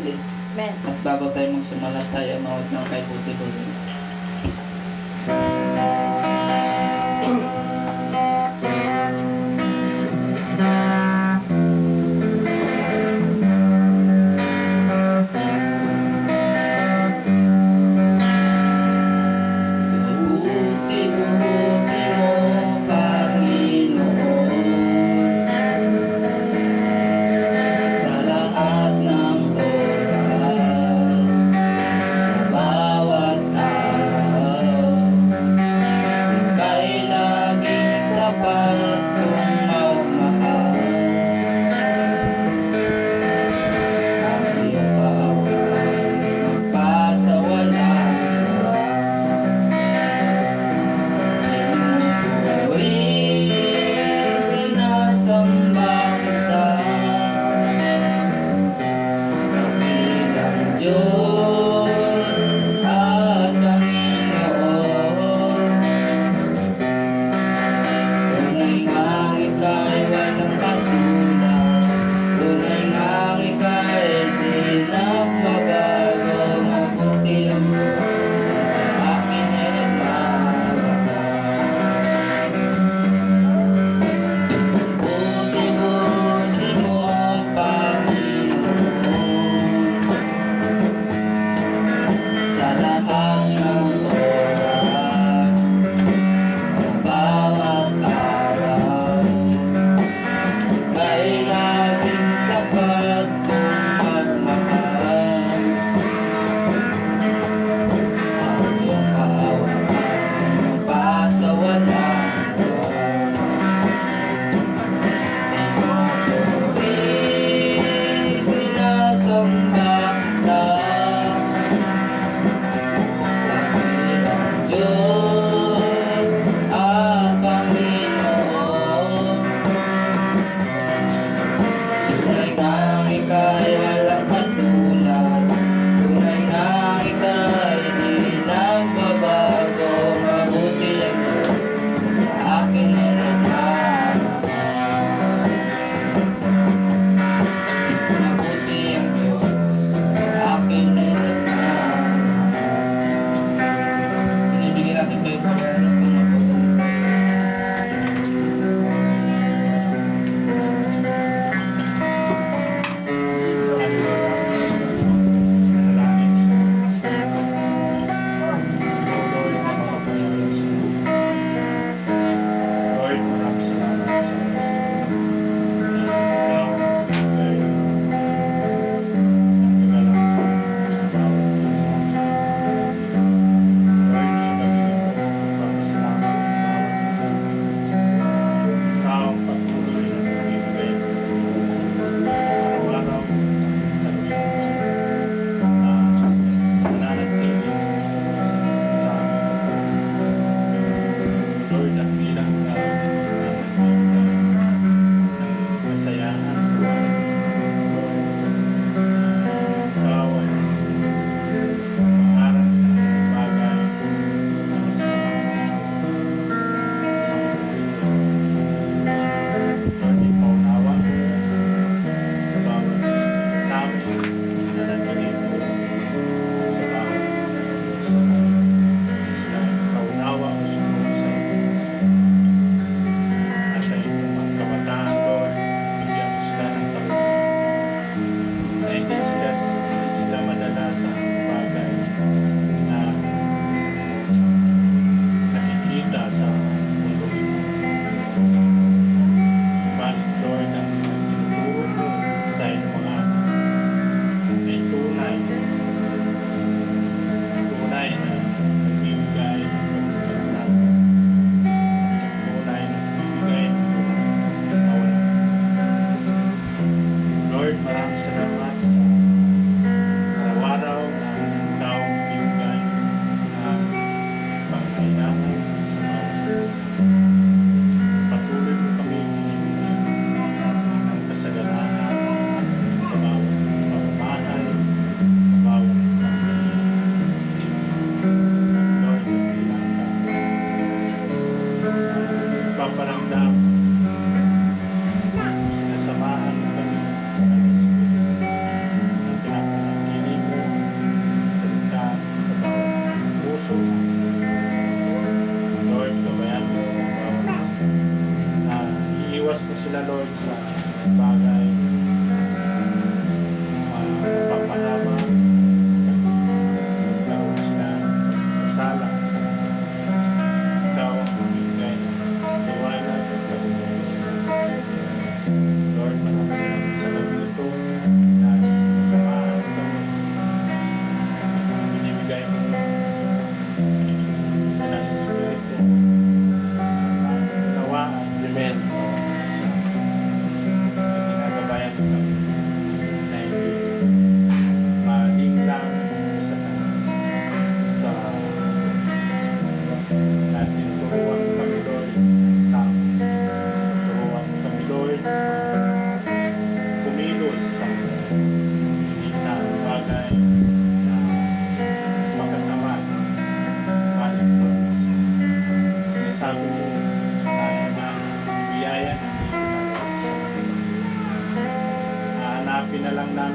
eh. Men. At bago tayo magsimula tayo, mawag ng kay Buti-Buti. Buti-buti mo, Panginoon, sa lahat ng oras, sa bawat araw.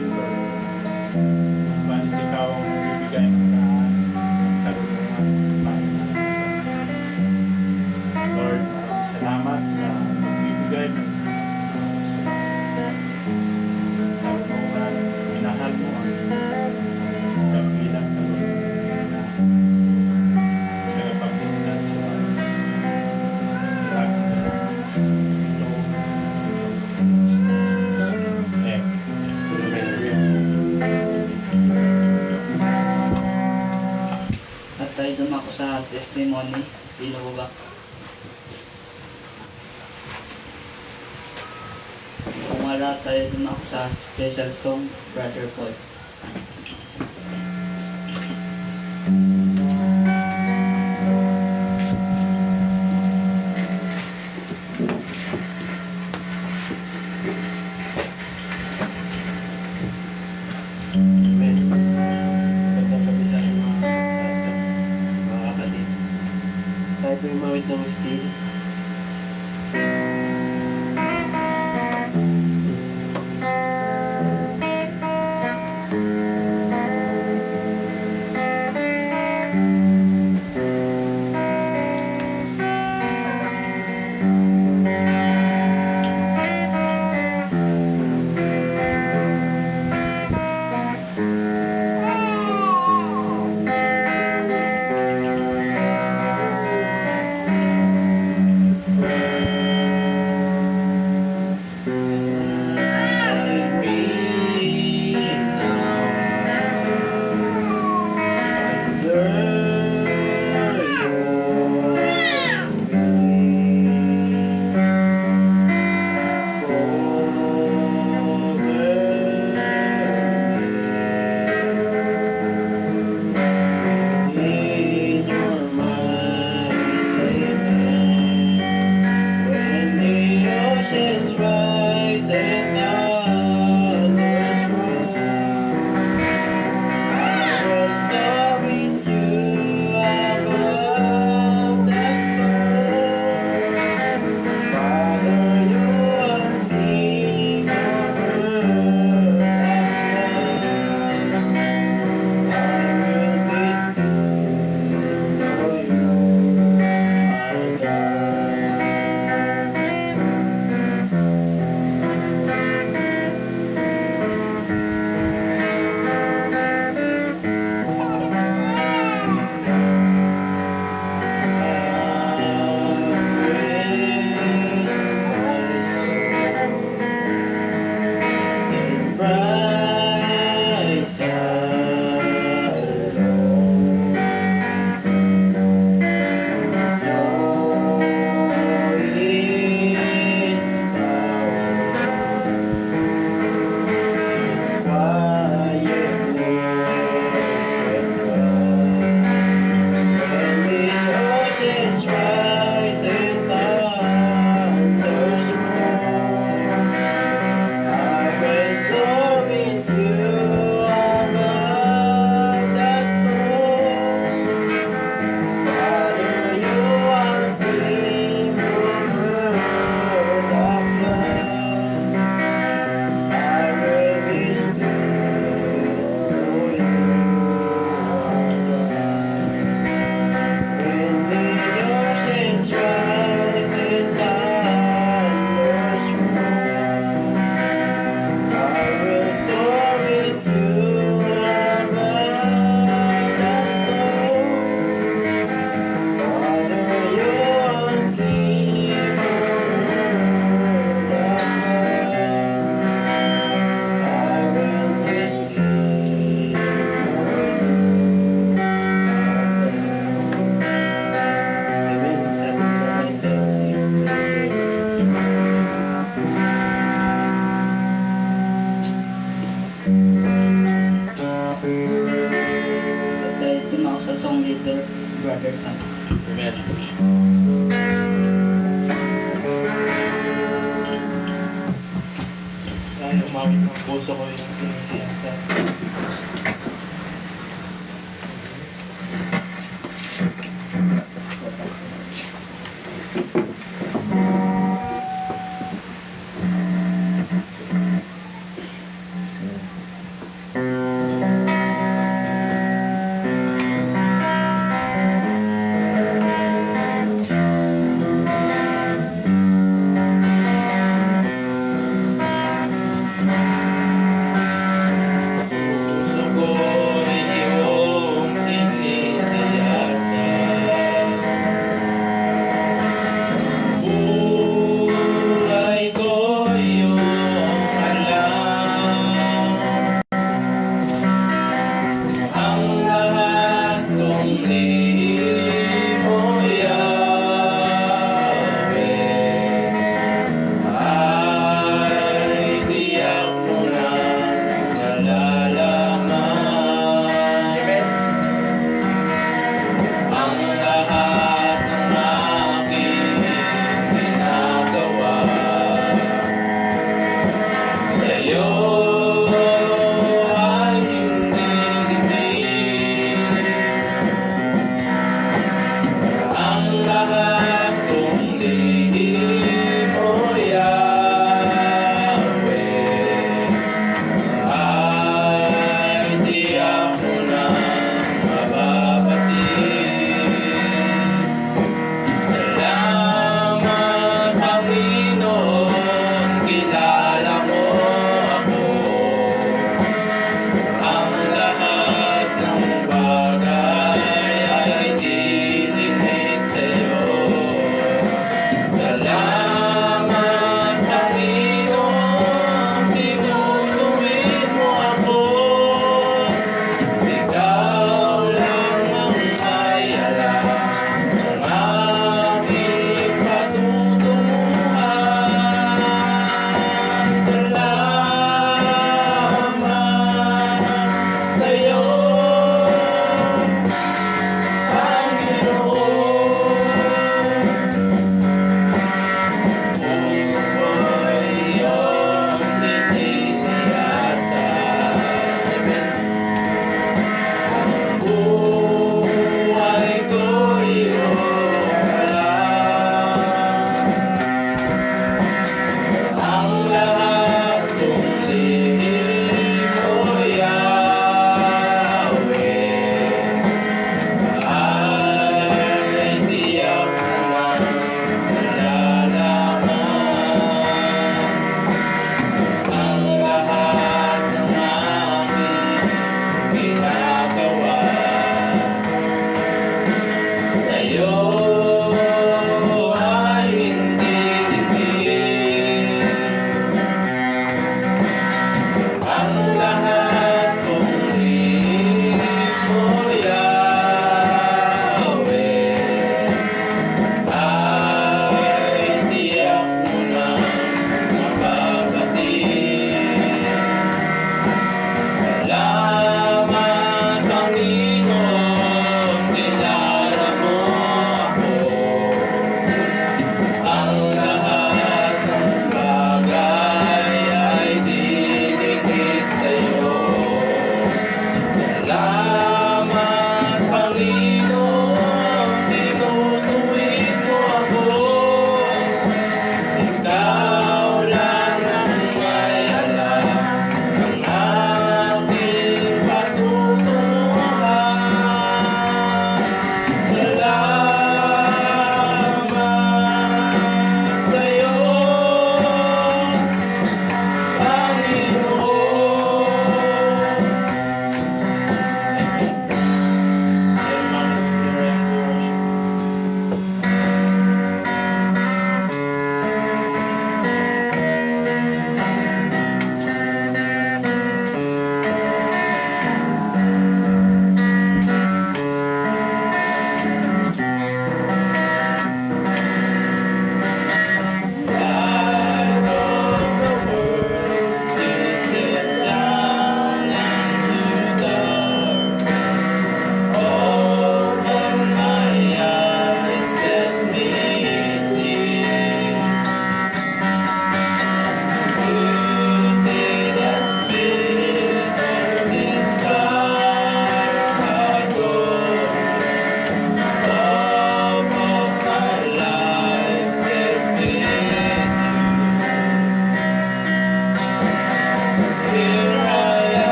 Kung bakit ikaw ang bibigay ng karunungan, Panginoon. Lord, maraming salamat sa pagbibigay ng karunungan. Minahal mo ang kapilang karunungan na nagpapagligtas sa lahat ng loob. At tayo dumako sa testimony. Sino po ba? Kung wala, tayo dumako sa special song, Brother Paul. Amen. Magandang gabi sa inyo mga kapatid. Tayo po yung mawit ng still. Brother Sam. Amen. Kaya umawit ng puso ko yung sinisiyan sa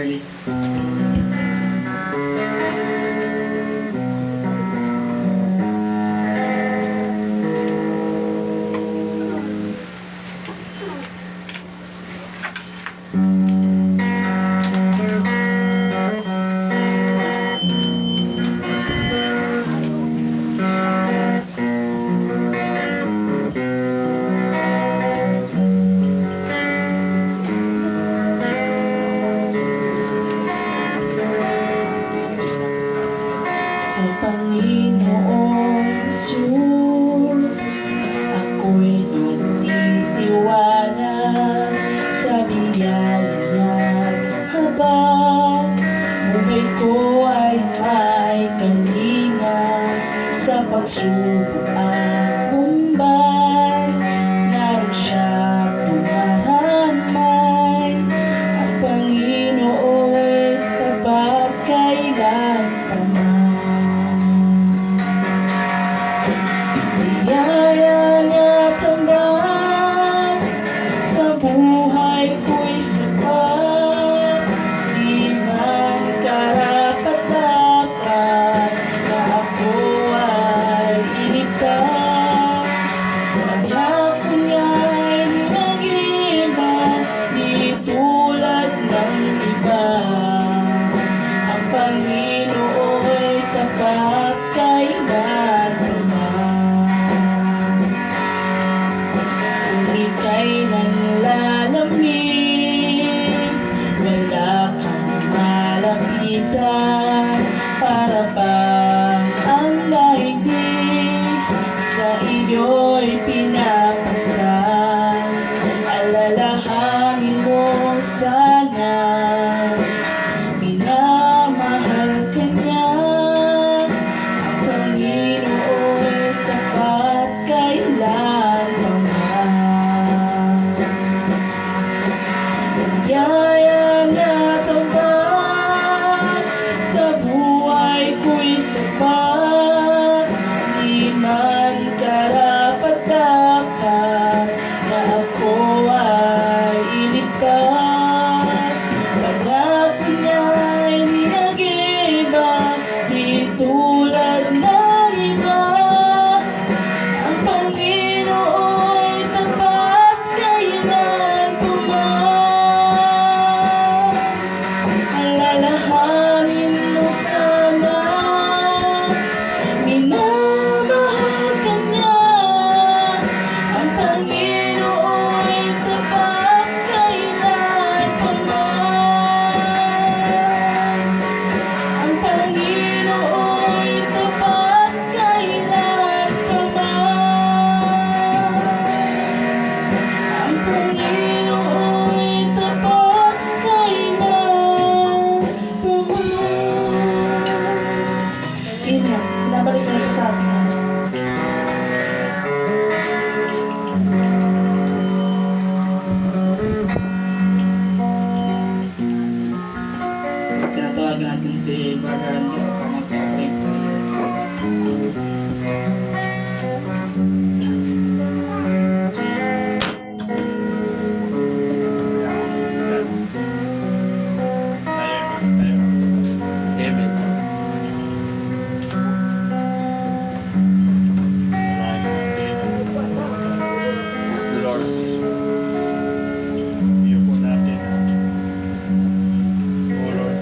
Early. Sa Panginoon Jesus, ako'y nagtitiwala sa biyaya niya't habang buhay ko ay may kalinga sa pagsubok at lumbay. Naroon siya tumahamay, ang Panginoon tapat kailan pa man. Biyaya niya't tambag sa buhay ko'y sapat, di man karapat-dapat na ako ay iligtas. Pangako niya'y di nag-iba, di tulad ng iba. Ang Panginoon'y tapat kailan pa man. Kung ika'y nanlalamig, wala kang malapitan, para bang ang daigdig sa iyo'y pinapasal. Alalahanin mo sana, minamahal ka niya. Ang Panginoon'y tapat kailan pa man. Biyaya niya't tambag sa buhay ko'y sapat, di man karapat-dapat na ako ay iligtas. Pangako niya'y di nag-iba, di tulad ng iba. Ang Panginoon'y tapat kailan pa man. Alalahanin mo sana, minamahal ka niya. Ang Panginoon'y tapat kailan pa man. Ang Panginoon'y tapat kailan pa man. Ang Panginoon'y tapat kailan pa man. Yun nga, nabalik ko na po sa atin. Tinatawagan natin si Brother Randy para magpa-pray prayer. Amen. Praise the Lord. O Lord,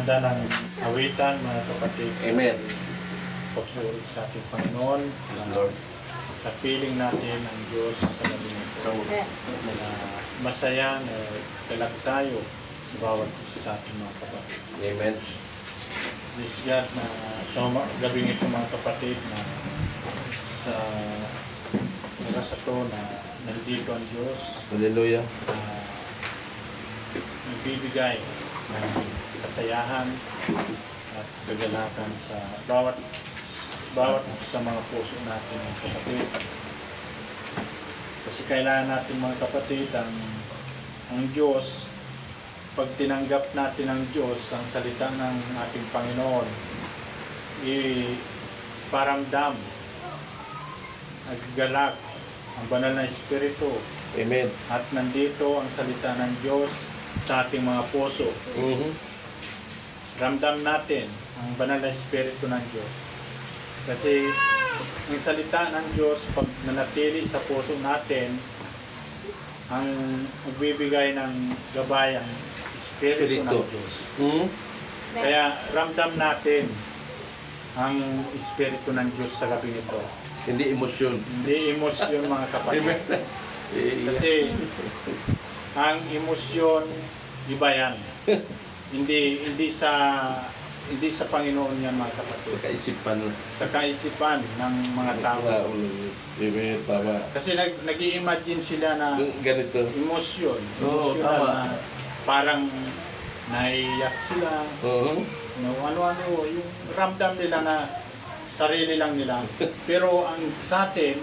Maghanda ng awitan, mga kapatid. Amen. Pagpuri sa ating Panginoon. Yes, Lord. Kapiling natin ang Diyos sa gabi So, na masaya na kalag tayo sa bawat isa sa ating mga kapatid. Amen. This God na sa gabing ito mga kapatid na sa oras ito na nandito ang Diyos Hallelujah. na nagbibigay ng kasayahan at kagalakan sa bawat sa mga puso natin mga kapatid. Kasi kailangan natin mga kapatid ang Diyos. Pag tinanggap natin ang Diyos, ang salita ng ating Panginoon, paramdam, naggalak, ang banal na Espiritu, Amen. at nandito ang salita ng Diyos sa ating mga puso. Ramdam natin ang banal na Espiritu ng Diyos. Kasi ang salita ng Diyos, pag nanatili sa puso natin, ang magbibigay ng gabay ang Espiritu ng Diyos. Kaya ramdam natin ang Espiritu ng Diyos sa gabi nito. Hindi emosyon. Hindi emosyon mga kapatid. Amen. Kasi ang emosyon, iba yan. hindi sa Panginoon yan mga Sa kapatid. kaisipan. Sa kaisipan ng mga tao. Amen. Tama. Kasi nag-i-imagine sila na Ganito. emosyon. Oo, Emosyonal tama. na parang naiyak sila. No, ano-ano, yung ramdam nila na sarili lang nila. Pero ang sa atin,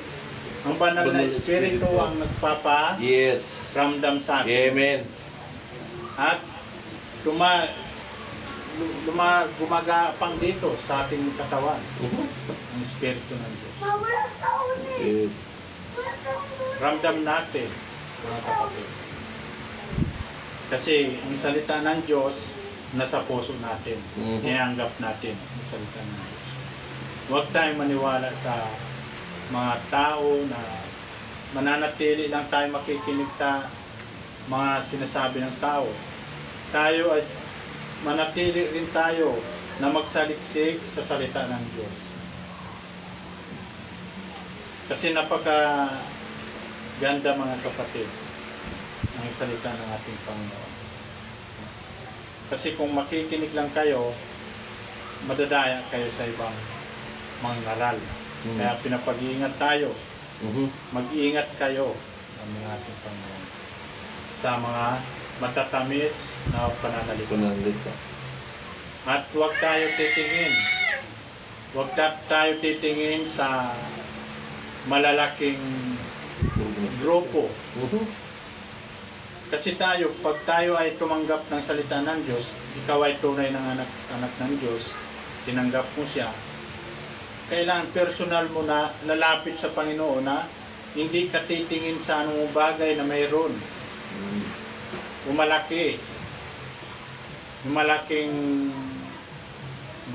ang banal na Banal na Espiritu Espiritu. ang Yes. nagpapa-ramdam sa atin. Amen. At gumagapang dito sa ating katawan ang Espiritu ng Diyos. Yes. Ramdam natin, mga kapatid. Kasi ang salita ng Diyos nasa puso natin. Nianggap natin ang salita ng Diyos. Huwag tayong maniwala sa mga tao na mananatili lang tayo makikinig sa mga sinasabi ng tao. Tayo ay manatili rin tayo na magsaliksik sa salita ng Diyos. Kasi napaka-ganda mga kapatid ng salita ng ating Panginoon. Kasi kung makikinig lang kayo, madadaya kayo sa ibang mga ngaral. Kaya pinapag-iingat tayo. Mag-iingat kayo ng ating Panginoon sa mga matatamis na pananalita. At huwag tayo titingin. Huwag tayo titingin sa malalaking grupo. Kasi tayo, pag tayo ay tumanggap ng salita ng Diyos, ikaw ay tunay ng anak ng Diyos, tinanggap mo siya, kailangan personal mo na lalapit sa Panginoon na hindi ka titingin sa anong bagay na mayroon. Umalaki. Yung malaking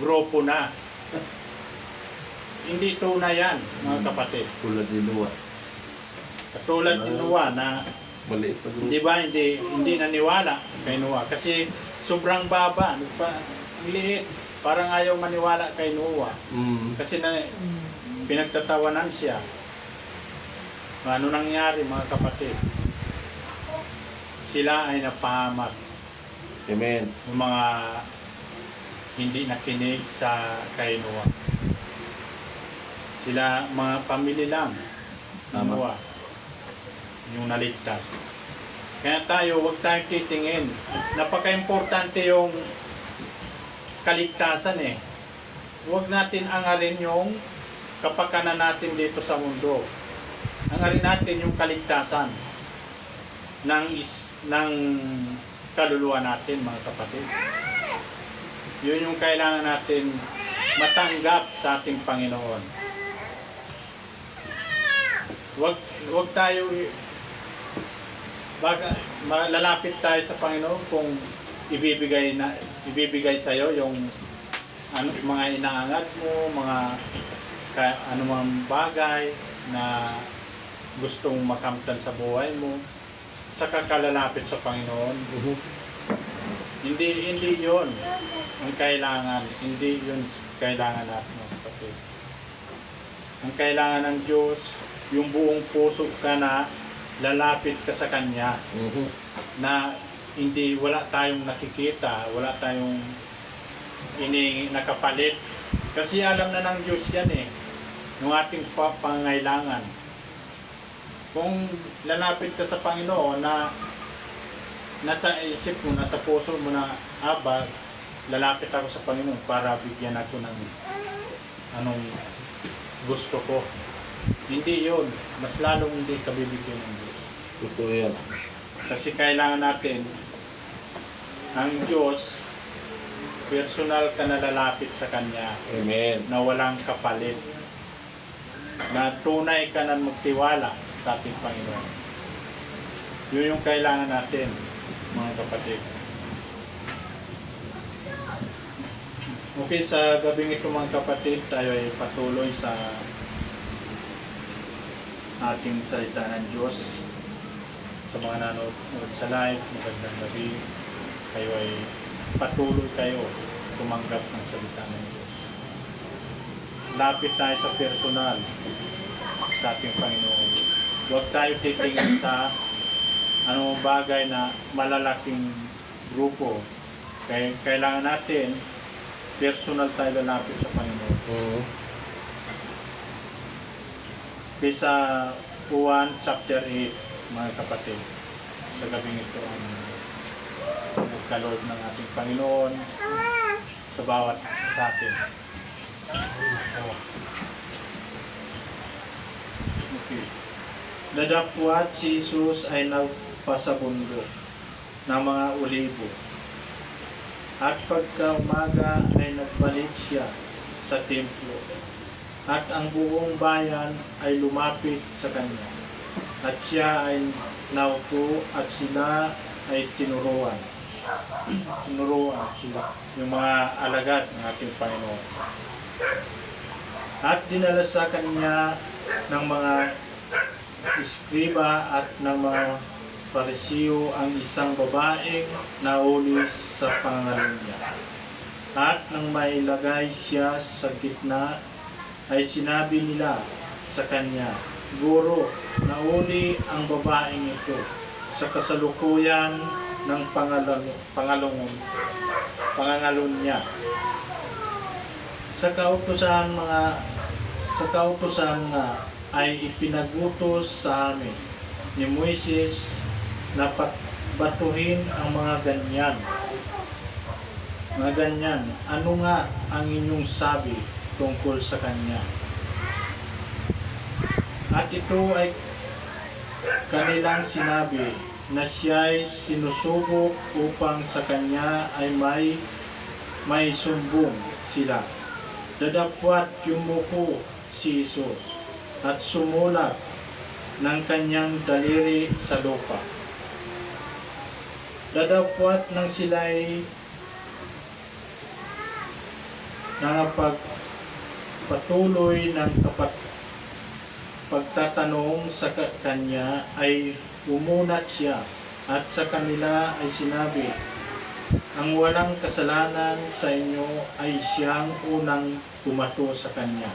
grupo na. Hindi tunay yan, mga kapatid. Tulad ni Noah. Katulad ni Noah na Maliit pa Di ba hindi naniwala kay Noah kasi sobrang baba, ang liit. Parang ayaw maniwala kay Noah. Kasi pinagtatawanan siya. Ano nangyari mga kapatid? Sila ay napahamak. Amen. Yung mga hindi nakinig sa kay Noah. Sila mga pamilya lang ni Noah yung naligtas. Kaya tayo, huwag tayong titingin. Napaka-importante yung kaligtasan eh. Huwag natin angarin yung kapakanan natin dito sa mundo. Angarin natin yung kaligtasan ng kaluluwa natin, mga kapatid. Yun yung kailangan natin matanggap sa ating Panginoon. Huwag tayo lalapit tayo sa Panginoon kung ibibigay sa iyo yung mga inaangat mo, mga anumang bagay na gustong makamtan sa buhay mo, sa kalalapit sa Panginoon. Hindi yun ang kailangan. Hindi yun kailangan natin, mga kapatid. Ang kailangan ng Diyos, yung buong puso ka na lalapit ka sa Kanya. Na wala tayong nakikita, wala tayong nakapalit. Kasi alam na ng Diyos yan yung ating pangailangan. Kung lalapit ka sa Panginoon na nasa isip mo, nasa puso mo na, lalapit ako sa Panginoon para bigyan ako ng anong gusto ko. Hindi yun. Mas lalong hindi ka bibigyan ng Diyos. Totoo yan. Kasi kailangan natin ang Diyos, personal ka na lalapit sa Kanya. Amen. Na walang kapalit. Na tunay ka na magtiwala sa ating Panginoon. Yun yung kailangan natin, mga kapatid. Okay, sa gabing ito mga kapatid, tayo ay patuloy sa ating salita ng Diyos. Sa mga nanonood sa live, magandang gabi. Kayo ay patuloy kayo tumanggap ng salita ng Diyos. Lapit tayo sa personal sa ating Panginoon. Huwag tayo titingin sa anong bagay na malalaking grupo. Kailangan natin personal tayo lalapit sa Panginoon. Sa 1 chapter 8, mga kapatid, sa gabing ito ang nagkaloob ng ating Panginoon sa bawat isa sa atin. Okay. Nadapwat si Jesus ay nagpasabundo ng mga olibo. At pagka umaga ay nagbalik siya sa templo. At ang buong bayan ay lumapit sa kanya. At siya ay naupo at sila ay tinuruan. Tinuruan sila, yung mga alagad ng ating Panginoon. At dinala sa kanya ng mga iskriba at ng mga Parisiyo ang isang babaeng naulis sa pangalan niya. At nang mailagay siya sa gitna, ay sinabi nila sa kanya, Guro, nauli ang babaeng ito sa kasalukuyan ng pangangalon niya. Sa kautusan nga ay ipinagutos sa amin ni Moises na batuhin ang mga ganyan. Mga ganyan, ano nga ang inyong sabi tungkol sa kanya? At ito ay kanilang sinabi na siya'y sinusubok upang sa kanya ay may sumbong sila. Dadapwat yumuko si Jesus at sumulat ng kanyang daliri sa lupa. Dadapwat nang sila'y patuloy ng pagtatanong sa kanya ay umunat siya at sa kanila ay sinabi, ang walang kasalanan sa inyo ay siyang unang pumato sa kanya.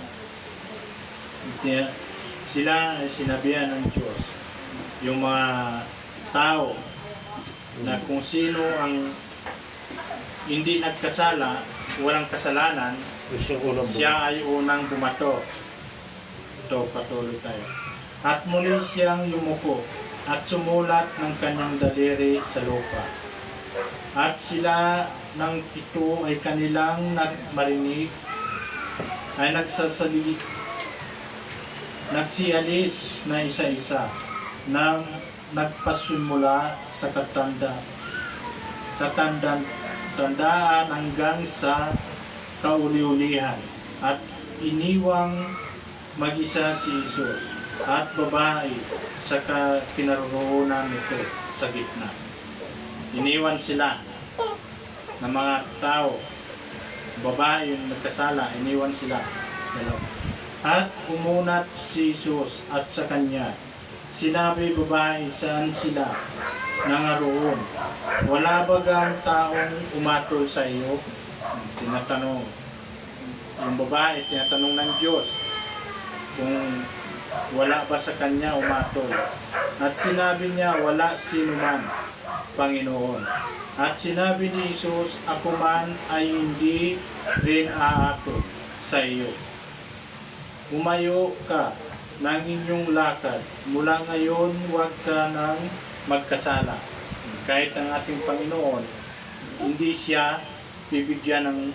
Sila ay sinabihan ng Diyos, yung mga tao na kung sino ang hindi nagkasala, walang kasalanan, siya ay unang bumato. Ito, patuloy tayo. At muli siyang yumuko at sumulat ng kanyang daliri sa lupa. At sila ng ito ay kanilang marinig ay nagsialis na isa-isa nang nagpasimula sa tandaan hanggang sa kauli-ulihan at iniwang mag-isa si Jesus at babae sa kinaroroonan nito sa gitna. Iniwan sila ng mga tao, babae yung nagkasala, iniwan sila. At umunat si Jesus at sa kanya Sinabi, babae, saan sila nangaroon? Wala bagang taong umatol sa iyo? Tinatanong. Yung babae, tinatanong ng Diyos kung wala ba sa kanya umatol. At sinabi niya, wala sino man, Panginoon. At sinabi ni Jesus, ako man ay hindi rin aatol sa iyo. Umayo ka ng inyong lakad. Mula ngayon, huwag ka nang magkasala. Kahit ang ating Panginoon, hindi siya bibigyan ng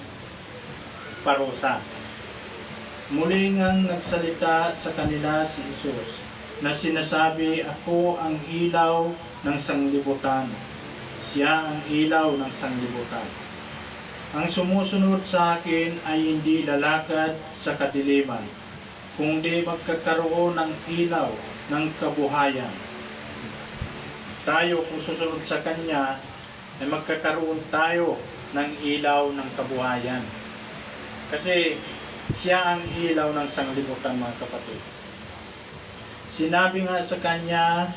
parusa. Muli ngang nagsalita sa kanila si Jesus na sinasabi, ako ang ilaw ng sanglibutan. Siya ang ilaw ng sanglibutan. Ang sumusunod sa akin ay hindi lalakad sa kadiliman, kundi magkakaroon ng ilaw ng kabuhayan. Tayo kung susunod sa Kanya, ay magkakaroon tayo ng ilaw ng kabuhayan. Kasi siya ang ilaw ng sanglibutan, mga kapatid. Sinabi nga sa Kanya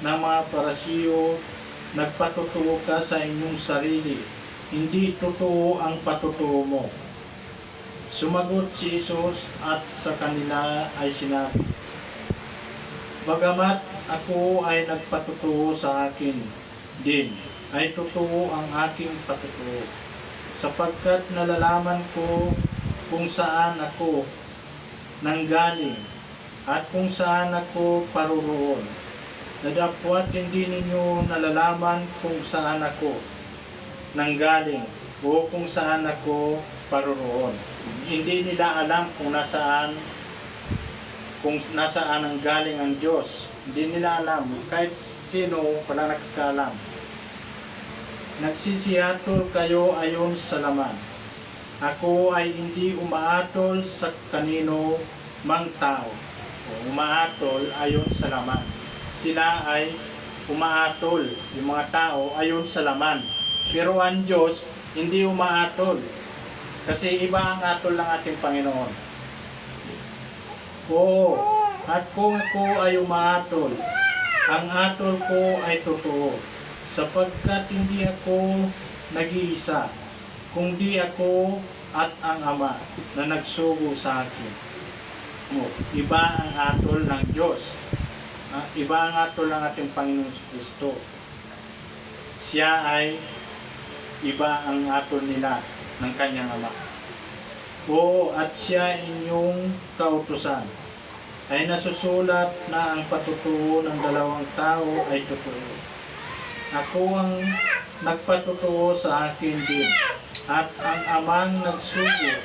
ng mga Parasiyo, nagpatotoo ka sa inyong sarili, hindi totoo ang patotoo mo. Sumagot si Jesus at sa kanila ay sinabi, bagamat ako ay nagpatotoo sa akin din, ay totoo ang aking patotoo, sapagkat nalalaman ko kung saan ako nanggaling at kung saan ako paroroon. Nadapwat hindi ninyo nalalaman kung saan ako nanggaling o kung saan ako paroroon. Hindi nila alam kung nasaan ang galing ang Diyos. Hindi nila alam. Kahit sino, wala nakakaalam. Nagsisihatol kayo ayon sa laman. Ako ay hindi umaatol sa kanino mang tao. O umaatol ayon sa laman. Sila ay umaatol, yung mga tao, ayon sa laman. Pero ang Diyos, hindi umaatol. Kasi iba ang atol ng ating Panginoon. Oo, at kung ako ay umaatol, ang atol ko ay totoo. Sapagkat hindi ako nag-iisa, kundi ako at ang Ama na nagsugo sa akin. Iba ang atol ng Diyos. Iba ang atol ng ating Panginoon Kristo. Siya ay iba ang atol nila ng kanyang Ama. Oo, at siya inyong kautusan. Ay nasusulat na ang patutuo ng dalawang tao ay totoo. Ako ang nagpatutuo sa akin din, at ang Amang nagsugo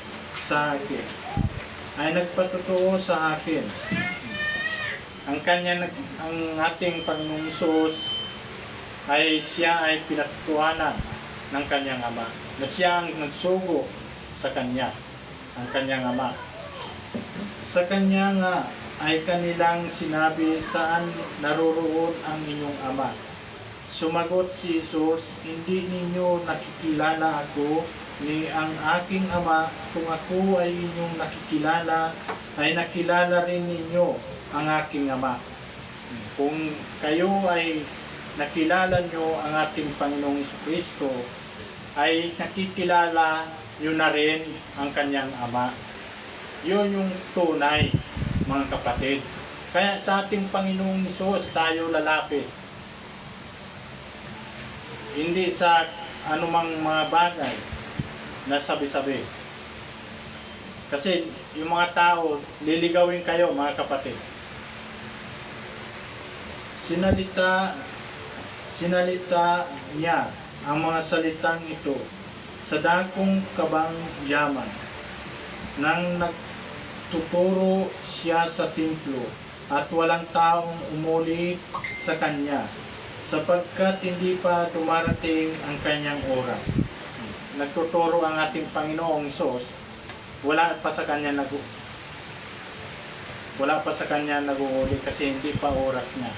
sa akin ay nagpatutuo sa akin. Ang ating Panginoong Hesus ay siya ay pinatutuhanan ng kanyang Ama, na siya ang nagsugo sa kanya, ang kanyang Ama. Sa kanya nga ay kanilang sinabi, saan naroroon ang inyong Ama? Sumagot si Jesus, hindi ninyo nakikilala ako ni ang aking Ama. Kung ako ay inyong nakikilala, ay nakilala rin ninyo ang aking Ama. Kung kayo ay nakilala nyo ang ating Panginoong Kristo, ay nakikilala nyo na rin ang kanyang Ama. Yun yung tunay, mga kapatid. Kaya sa ating Panginoong Hesus tayo lalapit. Hindi sa anumang mga bagay na sabi-sabi. Kasi yung mga tao, liligawin kayo, mga kapatid. Sinalita niya ang mga salitang ito sa dakong kabangyaman nang nagtuturo siya sa templo, at walang taong umuli sa kanya sapagkat hindi pa dumarating ang kanyang oras. Nagtuturo ang ating Panginoong Hesus, wala pa sa kanya nag-uuli kasi hindi pa oras niya.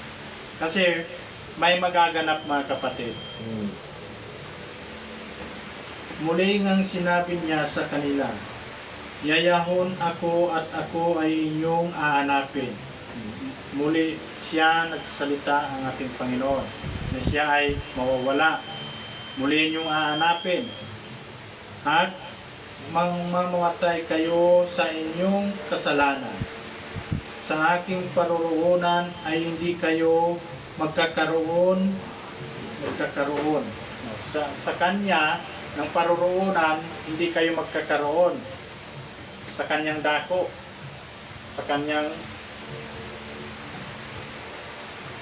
Kasi may magaganap, mga kapatid. Muli ngang sinabi niya sa kanila, yayahon ako at ako ay inyong aanapin. Muli siya nagsalita ang ating Panginoon na siya ay mawawala. Muli niyong aanapin at mamamatay kayo sa inyong kasalanan. Sa aking paruroonan ay hindi kayo magkakaroon. Sa Kanya ng paruroonan, hindi kayo magkakaroon. Sa Kanyang dako, sa Kanyang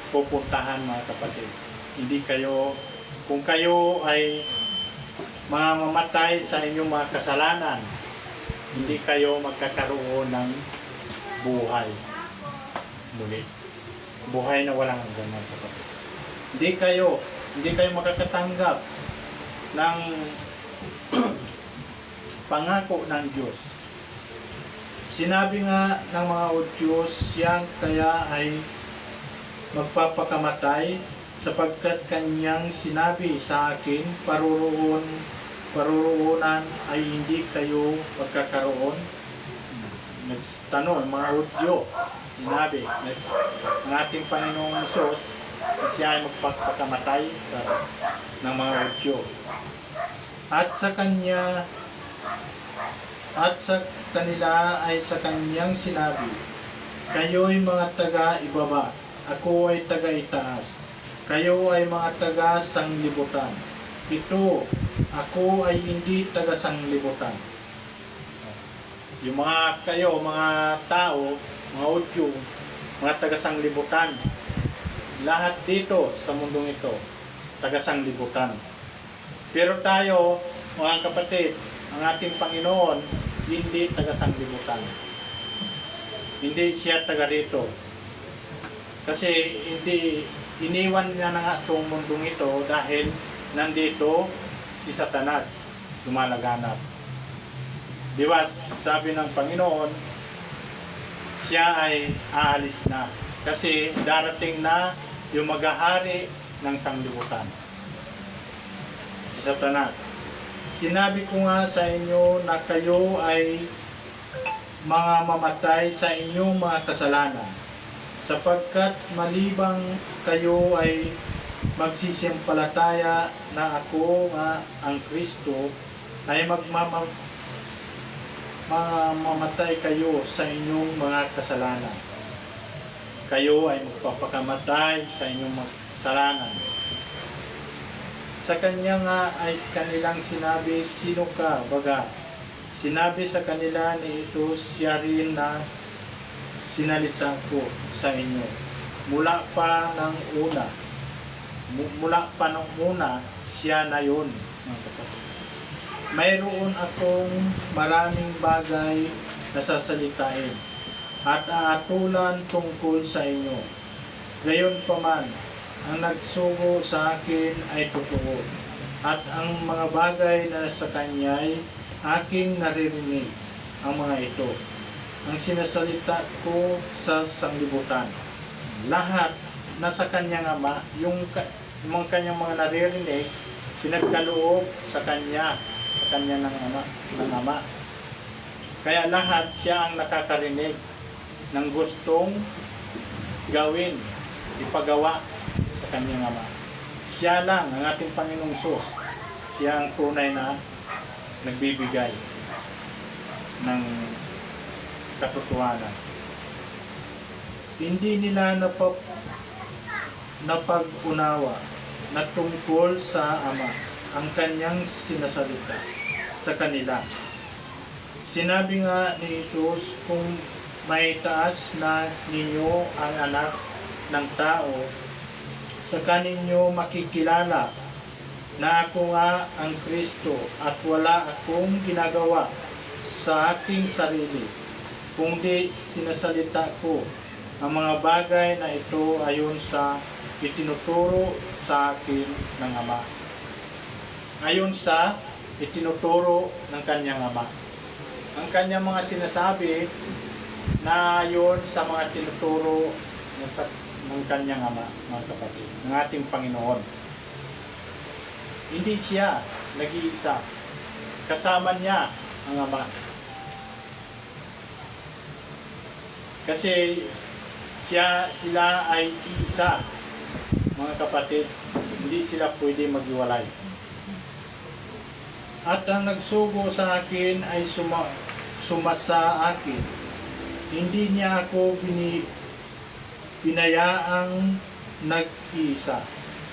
pupuntahan, mga kapatid. Hindi kayo, kung kayo ay mamamatay sa inyong mga kasalanan, hindi kayo magkakaroon ng buhay muli. Buhay na walang hanggan, mga kapatid. Hindi kayo makakatanggap ng pangako ng Diyos. Sinabi nga ng mga Hudyos, siyang kaya ay magpapakamatay sapagkat kanyang sinabi sa akin, paruroonan ay hindi kayo magkakaroon. Nagtanong mga Hudyo, sinabi ng ating Panginoong Hesus na siya ay magpapakamatay ng mga Hudyo. At sa kanila ay sa kanyang sinabi, kayo'y mga taga-ibaba, ako ay taga-itaas. Kayo ay mga taga-sanglibutan. Ito, ako ay hindi taga-sanglibutan. Yung mga tao, mga Hudyo, mga taga-sanglibutan, lahat dito sa mundong ito, taga-sanglibutan. Pero tayo, mga kapatid, ang ating Panginoon, hindi taga-sanglibutan. Hindi siya taga rito. Kasi hindi iniwan niya na nga itong mundong ito dahil nandito si Satanas lumalaganap. Di ba, sabi ng Panginoon, siya ay aalis na. Kasi darating na yung maghahari ng sanglibutan. Si Satanas. Sinabi ko nga sa inyo na kayo ay mga mamatay sa inyong mga kasalanan, sapagkat malibang kayo ay magsisimpalataya na ako nga ang Kristo, ay mamatay kayo sa inyong mga kasalanan. Kayo ay magpapakamatay sa inyong mga kasalanan. Sa kanya nga ay kanilang sinabi, sino ka, baga? Sinabi sa kanila ni Jesus, siya rin na sinalita ko sa inyo. Mula pa nung una, siya na yun. Mayroon akong maraming bagay na sasalitain at aatulan tungkol sa inyo. Gayon pa man, ang nagsugo sa akin ay totoo, at ang mga bagay na sa kanya'y aking naririnig, ang mga ito. Ang sinasalita ko sa sanglibutan. Lahat nasa kanyang Ama, yung kanyang mga naririnig, pinagkaloob sa kanya ng Ama. Kaya lahat siya ang nakakarinig ng gustong gawin, ipagawa sa kanyang Ama. Siya lang ang ating Panginoong Hesus. Siya ang tunay na nagbibigay ng katotohanan. Hindi nila napag-unawa na tungkol sa Ama ang kanyang sinasalita sa kanila. Sinabi nga ni Jesus, kung may taas na ninyo ang anak ng tao, sa kaninyo makikilala na ako nga ang Kristo at wala akong ginagawa sa aking sarili, kundi sinasalita ko ang mga bagay na ito ayon sa itinuturo sa akin ng Ama. Ayon sa itinuturo ng kanyang Ama. Ang kanyang mga sinasabi na ayon sa mga tinuturo ng kanyang Ama, mga kapatid, ng ating Panginoon. Hindi siya nag-iisa. Kasama niya ang Ama. Kasi sila ay isa, mga kapatid. Hindi sila pwede maghiwalay. At ang nagsugo sa akin ay sumasa akin. Hindi niya ako binayaang nag-iisa.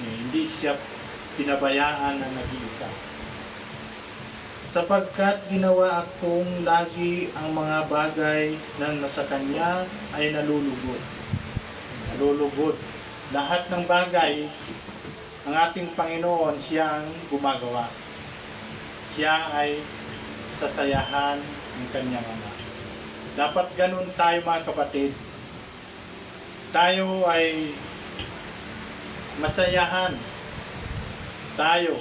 Hindi siya pinabayaan na nag-iisa. Sapagkat ginawa akong lagi ang mga bagay na nasa Kanya ay nalulugod. Nalulugod. Lahat ng bagay, ang ating Panginoon, siya ang gumagawa. Siya ay sasayahan ng Kanyang Ama. Dapat ganun tayo, mga kapatid. Tayo ay masayahan. Tayo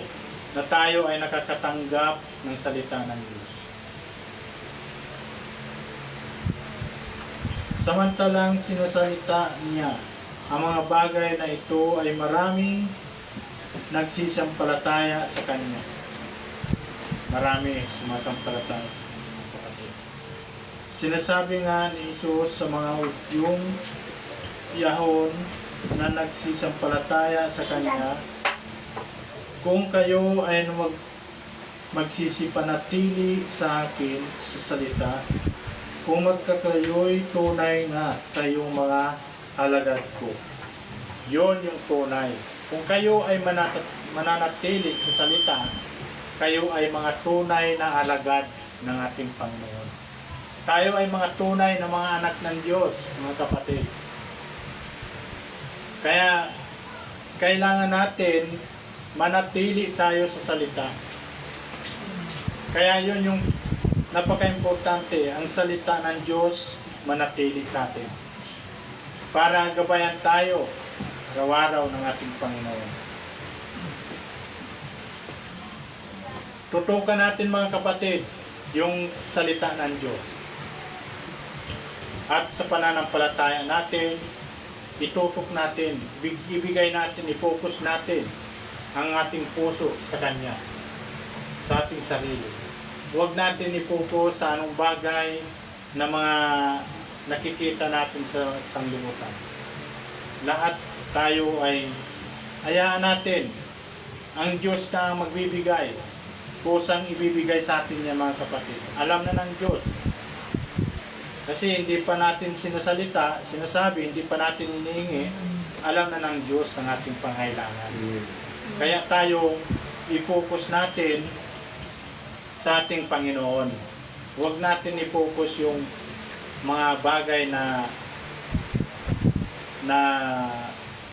ay nakakatanggap ng salita ng Diyos. Samantalang sinasalita niya, ang mga bagay na ito ay maraming nagsisampalataya sa Kanya. Marami sumasampalataya sa Kanya, mga kapatid. Sinasabi nga ni Jesus sa mga yung Yahon na nagsisampalataya sa Kanya, kung kayo ay magsisipanatili sa akin sa salita, kung magkakayo'y tunay na kayong mga alagad ko. Yon yung tunay. Kung kayo ay mananatili sa salita, kayo ay mga tunay na alagad ng ating Panginoon. Tayo ay mga tunay na mga anak ng Diyos, mga kapatid. Kaya, kailangan natin manatili tayo sa salita. Kaya yun yung napaka-importante, ang salita ng Diyos manatili sa atin. Para gabayan tayo araw-araw ng ating Panginoon. Tutukan natin, mga kapatid, yung salita ng Diyos. At sa pananampalataya natin, itutok natin, ibigay natin, i-focus natin ang ating puso sa Kanya, sa ating sarili. Huwag natin i-focus sa anong bagay na mga nakikita natin sa sanglibutan. Lahat tayo ay hayaan natin ang Diyos na magbibigay, kusang ibibigay sa atin niya, mga kapatid. Alam na ng Diyos. Kasi hindi pa natin sinasabi, hindi pa natin hinihingi, alam na ng Diyos ang ating pangailangan. Kaya tayo, i-focus natin sa ating Panginoon. Huwag natin i-focus yung mga bagay na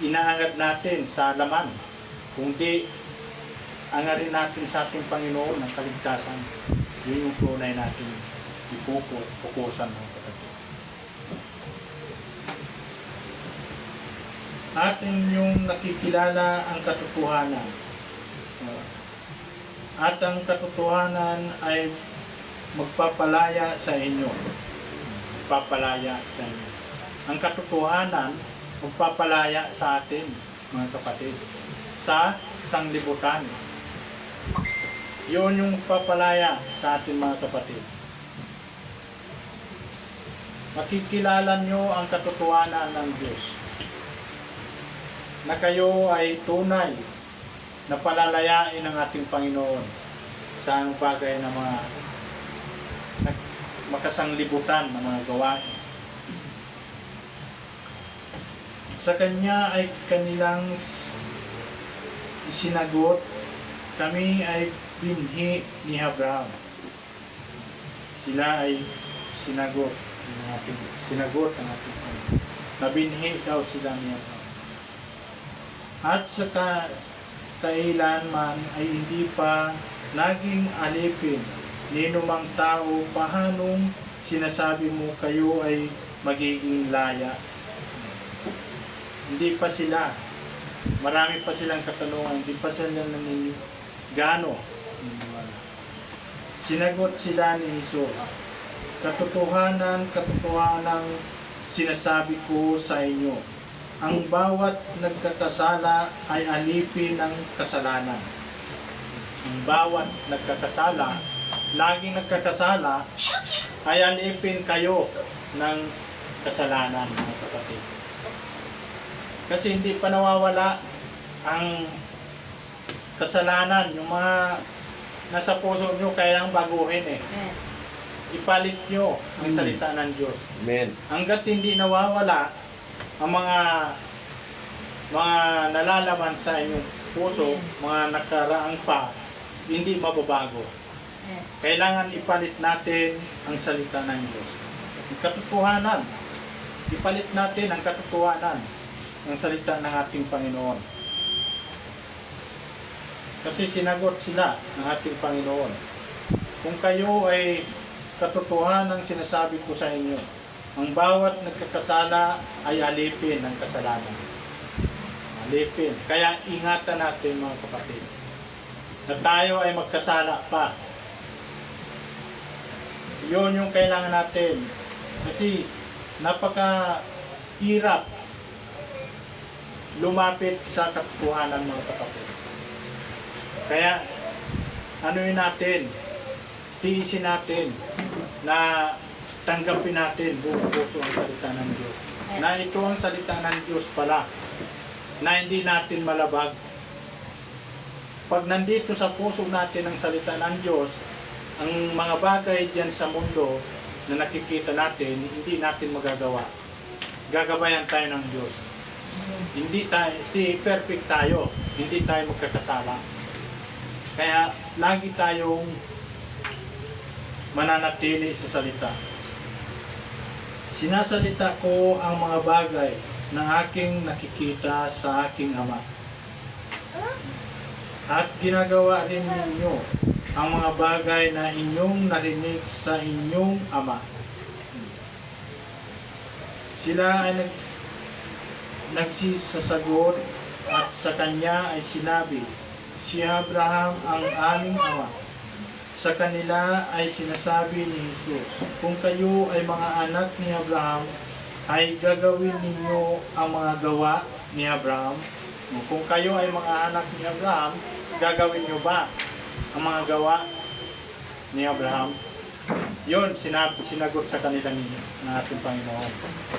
inaangat natin sa laman. Kundi, angarin natin sa ating Panginoon ang kaligtasan. Yun yung tunay natin i-focusan, mga kapatid. Atin yung nakikilala ang katotohanan. At ang katotohanan ay magpapalaya sa inyo. Magpapalaya sa inyo. Ang katotohanan magpapalaya sa atin, mga kapatid, sa sanglibutan. Yun yung magpapalaya sa atin, mga kapatid. Makikilala nyo ang katotohanan ng Diyos, na kayo ay tunay na palalayain ng ating Panginoon sa bagay na mga makasanglibutan ng mga gawain. Sa Kanya ay kanilang isinagot, kami ay binhi ni Abraham. Sila ay sinagot ang ating Panginoon. Nabinhi daw sila ni Abraham. At sa kailanman ay hindi pa naging alipin ni numang tao paanong sinasabi mo kayo ay magiging laya. Hindi pa sila, marami pa silang katanungan, hindi pa sila naniniwala. Sinagot sila ni Jesus, katotohanan sinasabi ko sa inyo, ang bawat nagkakasala ay alipin ng kasalanan. Ang bawat nagkakasala, laging nagkakasala, ay alipin kayo ng kasalanan, mga kapatid. Kasi hindi pa nawawala ang kasalanan, yung mga nasa puso nyo, kailangang baguhin eh. Amen. Ipalit nyo ang salita ng Diyos. Amen. Hanggat hindi nawawala ang mga nalalaman sa inyong puso, mga nakaraang pa, hindi mababago. Amen. Kailangan ipalit natin ang salita ng Diyos. Ang katotohanan. Ipalit natin ang katotohanan ng salita ng ating Panginoon. Kasi sinagot sila ng ating Panginoon. Kung kayo ay katotohanan ang sinasabi ko sa inyo, ang bawat nagkakasala ay alipin ng kasalanan. Alipin. Kaya ingatan natin mga kapatid, na tayo ay magkasala pa. Yun yung kailangan natin. Kasi napaka-hirap lumapit sa katotohanan mga kapatid. Kaya ano yun natin, tiisin natin na tanggapin natin buong puso ang salita ng Diyos. Na ito ang salita ng Diyos pala, na hindi natin malabag. Pag nandito sa puso natin ang salita ng Diyos, ang mga bagay dyan sa mundo na nakikita natin, hindi natin magagawa. Gagabayan tayo ng Diyos. Hindi perfect tayo, hindi tayo magkakasala. Kaya lagi tayong mananatili sa salita. Sinasalita ko ang mga bagay na aking nakikita sa aking Ama. At ginagawa rin ninyo ang mga bagay na inyong narinig sa inyong ama. Sila ay nagsisasagot at sa kanya ay sinabi, si Abraham ang aming ama. Sa kanila ay sinasabi ni Jesus, kung kayo ay mga anak ni Abraham, ay gagawin ninyo ang mga gawa ni Abraham. Kung kayo ay mga anak ni Abraham, gagawin nyo ba ang mga gawa ni Abraham? Yun, sinagot sa kanila ng ating Panginoon.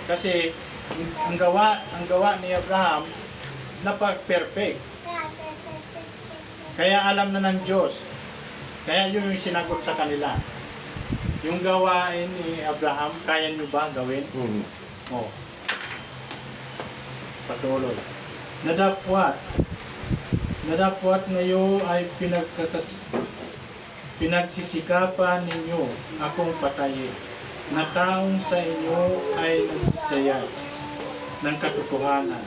Kasi ang gawa ni Abraham, napag-perfect. Kaya alam na ng Diyos. Kaya yun yung sinagot sa kanila. Yung gawain ni Abraham, kaya nyo ba gawin? Oh. Patuloy. Nadapwat ngayon ay pinagsisikapan ninyo akong patayin, na taong sa inyo ay nagsisayad ng katotohanan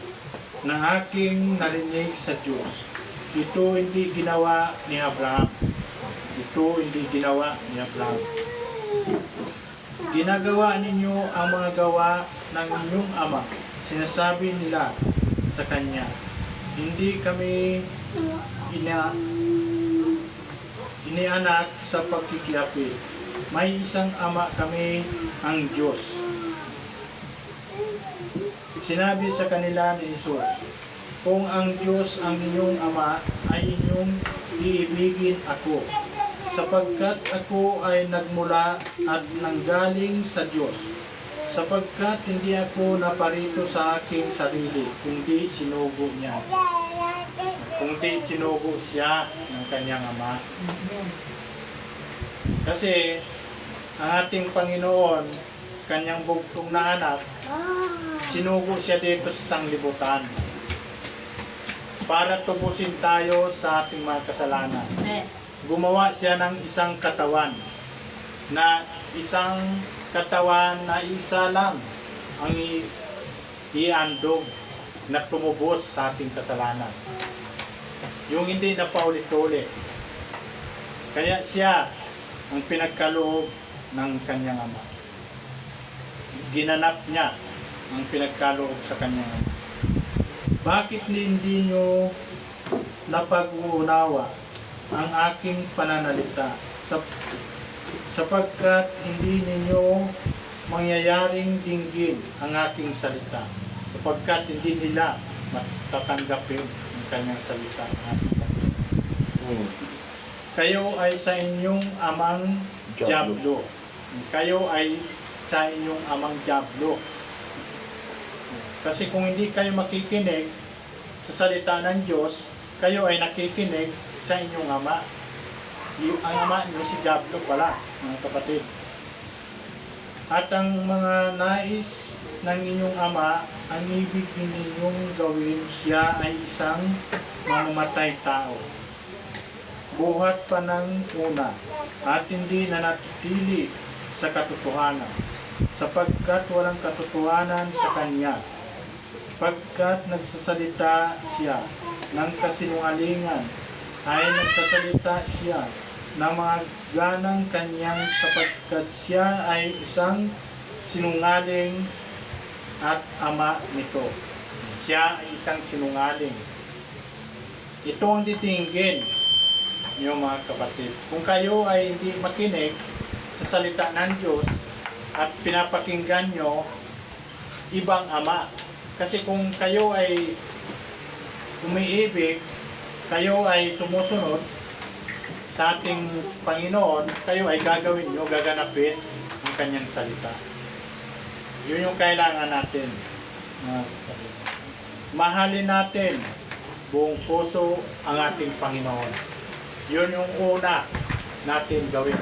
na aking narinig sa Diyos. Ito hindi ginawa ni Abraham. Ito hindi ginawa ni Abraham. Ginagawa ninyo ang mga gawa ng inyong ama. Sinasabi nila sa kanya, hindi kami inianak sa pagkikiapi. May isang ama kami, ang Diyos. Sinabi sa kanila ni Jesus, kung ang Diyos ang inyong ama, ay inyong iibigin ako, sapagkat ako ay nagmula at nanggaling sa Diyos. Sapagkat hindi ako naparito sa aking sarili, kundi sinugo niya. Kundi sinugo siya ng kanyang ama. Kasi ang ating Panginoon, kanyang bugtong na anak, sinugo siya dito sa sanglibutan para tubusin tayo sa ating mga kasalanan. Gumawa siya ng isang katawan na isa lang ang iandog na tumubos sa ating kasalanan. Yung hindi na paulit-ulit. Kaya siya ang pinagkaloob ng kanyang ama. Ginanap niya ang pinagkaloob sa kanyang ama. Bakit hindi nyo napag-uunawa ang aking pananalita? Sapagkat hindi ninyo mangyayaring dinggin ang aking salita. Sapagkat hindi nila matatanggapin ang kanyang salita. Kayo ay sa inyong amang diablo. Kayo ay sa inyong amang diablo. Kasi kung hindi kayo makikinig sa salita ng Diyos, kayo ay nakikinig sa inyong ama. Ang ama niyo si Diablo pala, mga kapatid. At ang mga nais ng inyong ama, ang ibig ninyong gawin, siya ay isang mamamatay tao. Buhat pa ng una at hindi nanatili sa katotohanan, sapagkat walang katotohanan sa kanya. Pagkat nagsasalita siya ng kasinungalingan, ay nagsasalita siya ng mga ganang kanyang sapagkat siya ay isang sinungaling at ama nito. Siya ay isang sinungaling. Ito ang titinggin niyo mga kapatid. Kung kayo ay hindi makinig sa salita ng Diyos at pinapakinggan nyo ibang ama. Kasi kung kayo ay umiibig, kayo ay sumusunod sa ating Panginoon, kayo ay gagawin nyo, gaganapin ang kanyang salita. Yun yung kailangan natin. Mahalin natin buong puso ang ating Panginoon. Yun yung una natin gawin.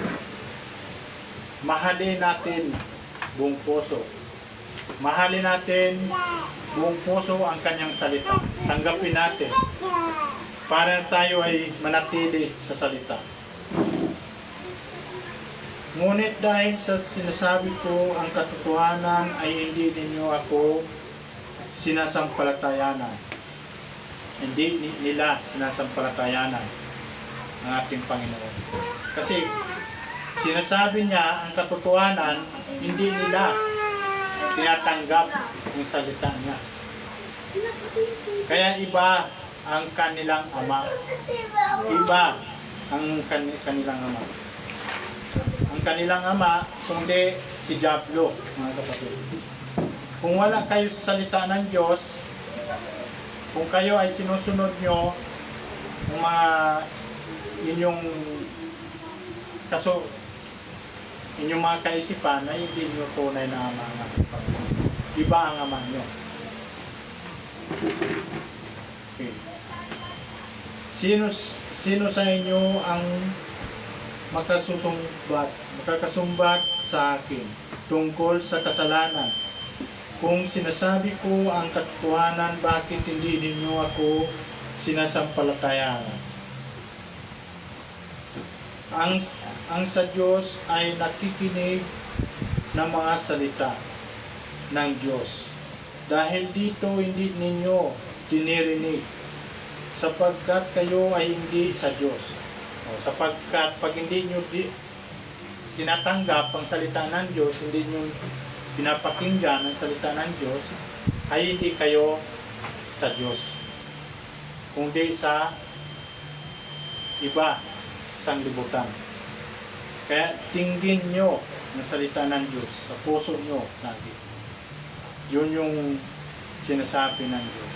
Mahalin natin buong puso. Mahalin natin buong puso ang kanyang salita. Tanggapin natin para tayo ay manatili sa salita. Ngunit dahil sa sinasabi ko ang katotohanan ay hindi ninyo ako sinasampalatayanan. Hindi nila sinasampalatayanan ang ating Panginoon. Kasi sinasabi niya ang katotohanan, hindi nila tinatanggap ang salita niya. Kaya iba ang kanilang ama. Iba ang kanilang ama. Ang kanilang ama, kundi si Diablo, mga kapatid. Kung wala kayo sa salita ng Diyos, kung kayo ay sinusunod nyo ng mga inyong inyong mga kaisipan na hindi nyo tunay na ama ang ating Panginoon. Iba ang ama nyo. Okay. Sino sa inyo ang makakasumbat sa akin tungkol sa kasalanan? Kung sinasabi ko ang katotohanan, bakit hindi ninyo ako sinasampalatayanan? Ang sa Diyos ay nakikinig ng mga salita ng Diyos. Dahil dito hindi ninyo dinirinig, sapagkat kayo ay hindi sa Diyos. Sapagkat pag hindi nyo tinatanggap ang salita ng Diyos, hindi nyo pinapakinggan ang salita ng Diyos, ay hindi kayo sa Diyos, kundi sa iba, sa sanglibutan. Kaya tingin nyo ang salita ng Diyos sa puso nyo lagi. Yun yung sinasabi ng Diyos.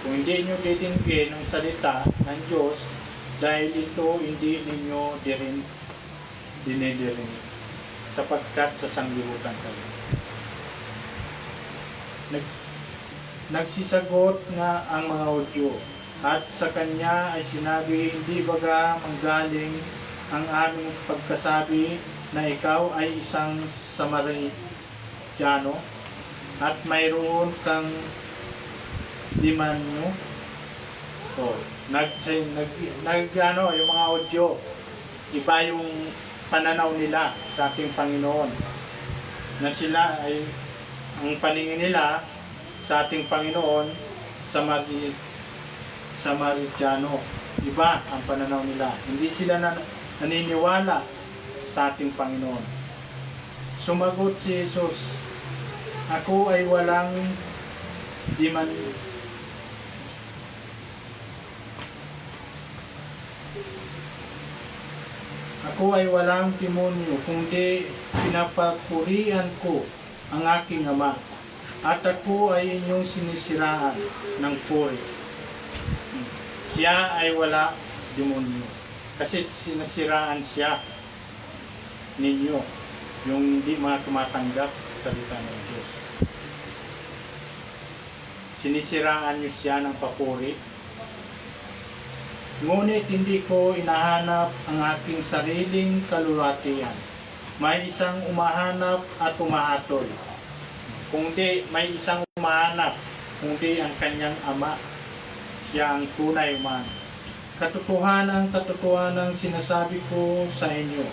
Kung hindi nyo titinggin ang salita ng Diyos, dahil ito hindi ninyo dinidirinig, sapagkat sa sanglibutan kayo. Nagsisagot nga ang mga Hudyo, at sa kanya ay sinabi, hindi baga manggaling ang aming pagkasabi na ikaw ay isang Samaritano at mayroon kang demonyo? Yung mga Hudyo, iba yung pananaw nila sa ating Panginoon, na sila ay ang paningin nila sa ating Panginoon Samaritano. Iba ang pananaw nila. Hindi sila naniniwala sa ating Panginoon. Sumagot si Jesus, ako ay walang demonyo, kundi pinapapurian ko ang aking Ama, at ako ay inyong sinisiraan ng puri. Siya ay wala demonyo, kasi sinasiraan siya ninyo, yung hindi mga tumatanggap sa salita ng Diyos. sinisiraan niyo siya ng papuri. Ngunit hindi ko inahanap ang aking sariling kalulatian. May isang umahanap at umahatol. Kundi may isang umahanap, kundi ang kanyang ama. Siya ang tunay man. Katotohanan sinasabi ko sa inyo.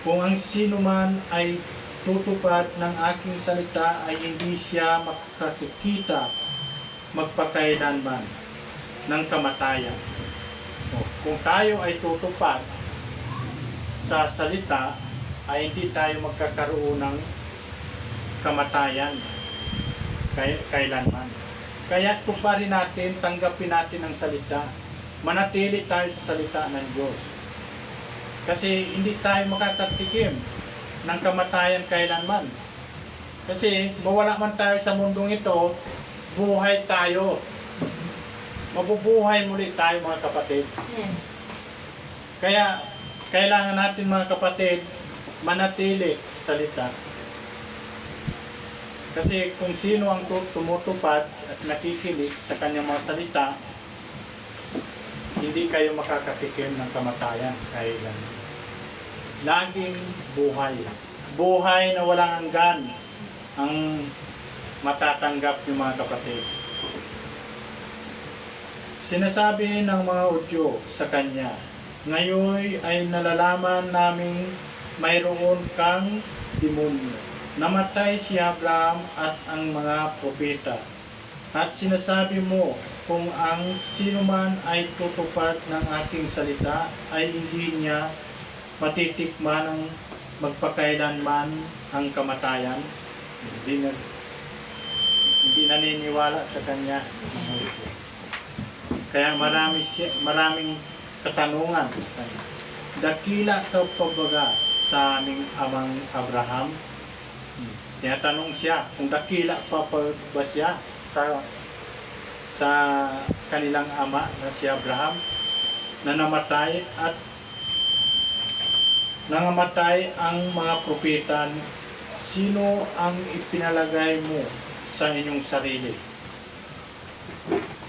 Kung ang sino man ay tutupad ng aking salita ay hindi siya makakakita magpakailanman ng kamatayan. Kung tayo ay tutupad sa salita, ay hindi tayo magkakaroon ng kamatayan kailanman. Kaya tuparin natin, tanggapin natin ang salita. Manatili tayo sa salita ng Diyos. Kasi hindi tayo makakatikim ng kamatayan kailanman. Kasi mawala man tayo sa mundong ito, buhay tayo. Mabubuhay muli tayo mga kapatid. Kaya kailangan natin mga kapatid manatili sa salita. Kasi kung sino ang tumutupad at nakikinig sa kanyang mga salita, hindi kayo makakatikim ng kamatayan kailan. Laging buhay. Buhay na walang hanggan ang matatanggap ng mga kapatid. Sinasabi ng mga Hudyo sa kanya, ngayon ay nalalaman naming mayroon kang demonyo. Namatay si Abraham at ang mga propeta. At sinasabi mo, kung ang sino man ay tutupad ng aking salita ay hindi niya matitikman ng magpakailanman ang kamatayan. Hindi naniniwala sa kanya. Kaya maraming katanungan sa kanya. Dakila ka pa baga sa aming amang Abraham? Tinatanong siya kung dakila pa ba siya sa kanilang ama na si Abraham na namatay at nangamatay ang mga propeta. Sino ang ipinalagay mo sa inyong sarili?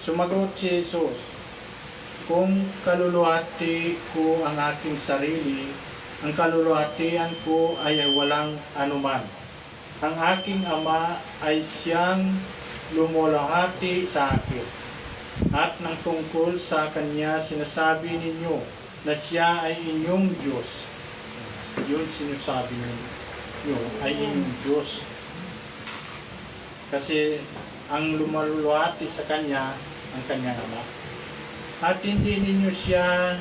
Sumagot si Jesus, kung kaluluwati ko ang aking sarili, ang kaluluwatian ko ay walang anuman. Ang aking ama ay siyang lumulahati sa akin. At nang tungkol sa kanya, sinasabi ninyo na siya ay inyong Diyos. Yun sinasabi ninyo ay inyong Diyos. Kasi ang lumuluhati sa kanya, ang kanyang ama. At hindi ninyo siya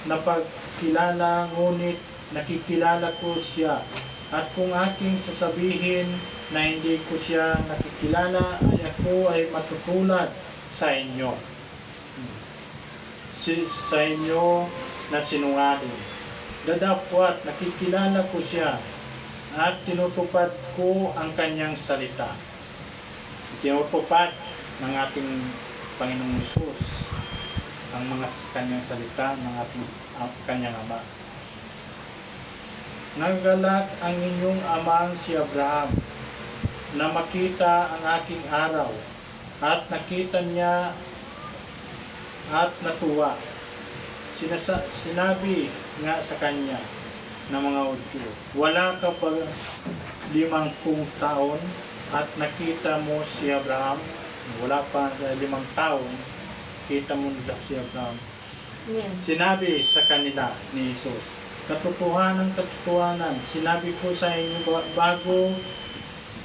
napagkilala, ngunit nakikilala ko siya. At kung aking sasabihin na hindi ko siya nakikilala, ay ako ay matutulad sa inyo. Sa inyo na sinungaling. Dadapwat nakikilala ko siya at tinutupad ko ang kanyang salita. Tinutupad ng ating Panginoong Hesus ang mga kanyang salita ng ating kanyang ama. Naggalak ang inyong amang si Abraham na makita ang aking araw at nakita niya at natuwa. Sinabi nga sa kanya ng mga Hudyo, wala ka pa 50 taon at nakita mo si Abraham. Wala pa 5 taon, kita mo na si Abraham. Sinabi sa kanila ni Jesus, katotohanan, sinabi ko sa inyo bago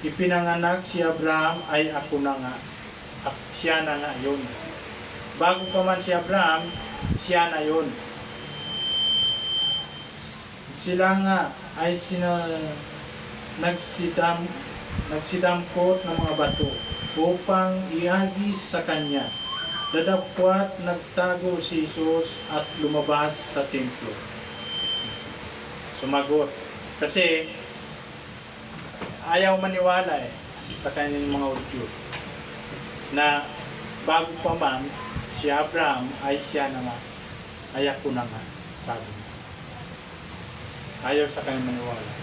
ipinanganak si Abraham ay ako na nga. At siya na nga yun. Bago pa man si Abraham, siya na yun. Sila nga ay nagsidampot ng mga bato upang iagis sa kanya. Dadapwat nagtago si Jesus at lumabas sa templo. Sumagot. Kasi ayaw maniwala sa kanyang mga Hudyo na bago pa man si Abraham ay siya na nga, ay ako na nga, sabi niya. Ayaw sa kanyang maniwala.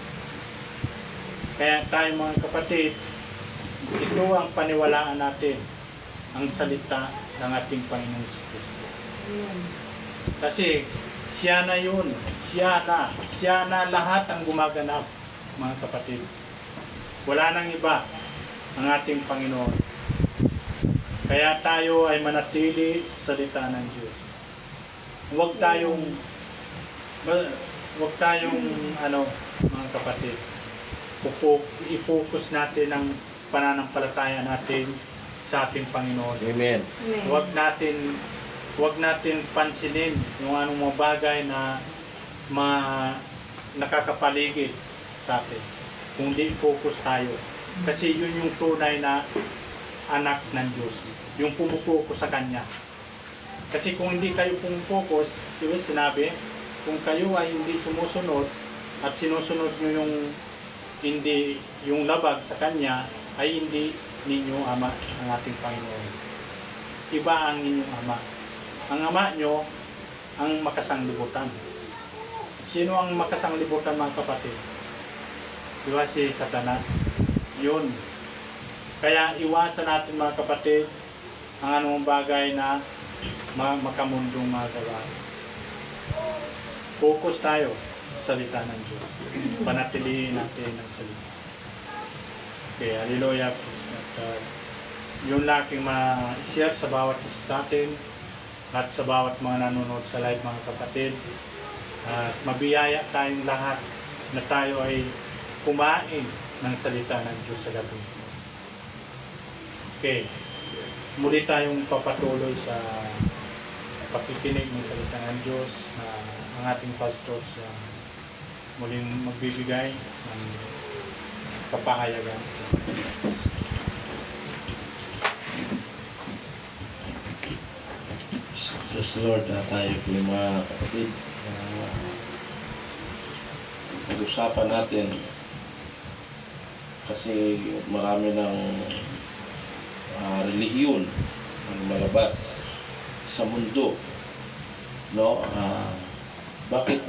Kaya tayo mga kapatid, ito ang paniwalaan natin. ang salita ng ating Panginoong Kristo. Kasi siya na yun, siya na lahat ang gumaganap, mga kapatid. Wala nang iba ang ating Panginoon. Kaya tayo ay manatili sa salita ng Diyos. Huwag tayong mga kapatid, i-focus natin ang pananampalataya natin sa ating Panginoon. Amen. Huwag natin pansinin yung anong mga bagay na nakakapaligid sa atin. Kung di focus tayo. Kasi yun yung tunay na anak ng Diyos. Yung pumupokus sa Kanya. Kasi kung hindi kayo pumupokus, diba sinabi, kung kayo ay hindi sumusunod at sinusunod nyo yung labag sa Kanya, ay hindi ninyo Ama ang ating Panginoon. Iba ang inyong Ama. Ang Ama nyo, ang makasanglibutan. Sino ang makasanglibutan, mga kapatid? Diba si Satanas? Yun. Kaya iwasan natin, mga kapatid, ang anong bagay na makamundong mga gawain. Focus tayo sa salita ng Diyos. Panatilihin natin ang salita. Okay, hallelujah. At yun lang aking ma-share sa bawat isa sa atin at sa bawat mga nanonood sa live, mga kapatid. At mabiyaya tayong lahat na tayo ay kumain ng salita ng Diyos sa gabi. Okay. Muli tayong papatuloy sa pakikinig ng salita ng Diyos na ang ating pastor sa muling magbibigay ng kapahayagan. Yes, Lord, tayo po yung mga kapatid. Pag-usapan natin kasi marami ng relihiyon ang malabas sa mundo, no? Bakit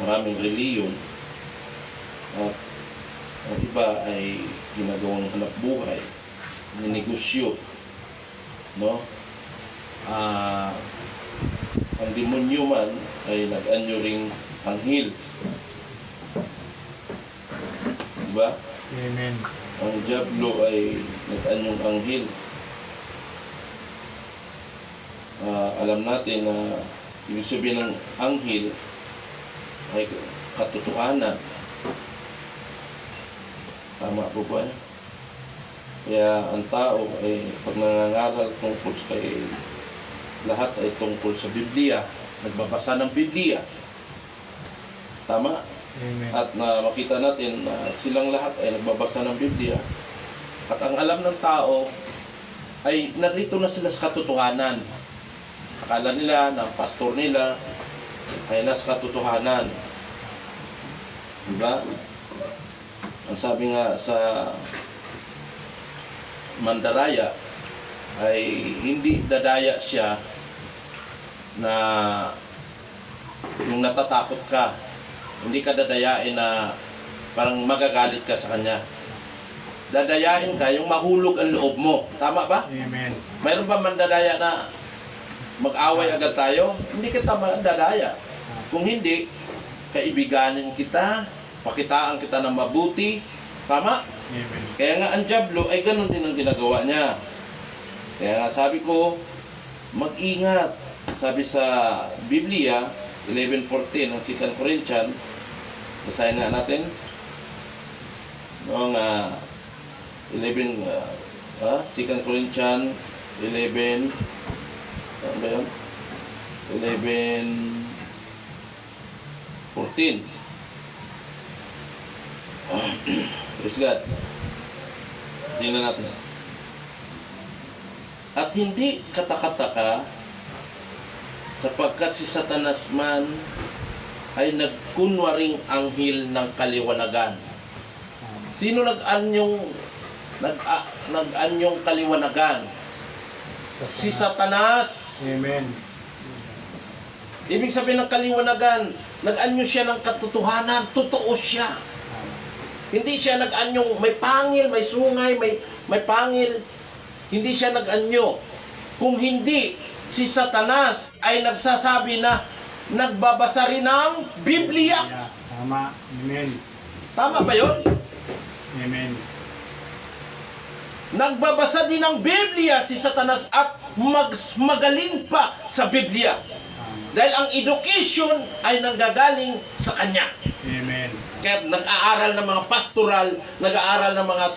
maraming relihiyon at ang iba ay ginagawang hanap buhay, ninegosyo, no? Ang demonyo man ay nag-anyo ring anghel, diba? Amen. Ang diablo ay nag-anyong anghel. Alam natin na ibig sabihin ng anghel ay katotohanan. Tama po ba? Kaya ang tao ay pag nangangaral tungkol kay lahat ay tungkol sa Biblia, nagbabasa ng Biblia. Tama? Amen. At makita natin na silang lahat ay nagbabasa ng Biblia. At ang alam ng tao ay narito na sila sa katotohanan. Akala nila na ang pastor nila ay nasa katotohanan. Diba? Ang sabi nga sa mandaraya ay hindi dadaya siya na yung natatakot ka. Hindi ka dadayain na parang magagalit ka sa kanya. Dadayain ka yung mahulog ang loob mo. Tama ba? Amen. Mayroon ba mandadaya na mag-away agad tayo? Hindi kita mandadaya. Kung hindi, kaibiganin kita, pakitaan kita ng mabuti. Tama? Amen. Kaya nga ang diablo ay ganun din ang ginagawa niya. Kaya nga sabi ko, mag-ingat. Sabi sa Biblia, 11:14 ng 2 Corinthians, basahin nga natin. Noong 2 Corinthians 11, ano ba yun? 11:14. Praise God. Tingnan natin. At hindi katakataka sapagkat si Satanas man ay nagkunwaring anghel ng kaliwanagan. Sino nag-anyong kaliwanagan? Si Satanas. Amen. Ibig sabihin ng kaliwanagan, nag-anyo siya ng katotohanan, totoo siya. Hindi siya nag-anyong may pangil, may sungay, may pangil. Hindi siya nag-anyo. Kung hindi, si Satanas ay nagsasabi na nagbabasa rin ng Biblia. Yeah. Tama. Amen. Tama ba yun? Amen. Nagbabasa din ng Biblia si Satanas at magaling pa sa Biblia. Tama. Dahil ang education ay nanggagaling sa kanya. Amen. Kaya nag-aaral ng mga pastoral, nag-aaral ng mga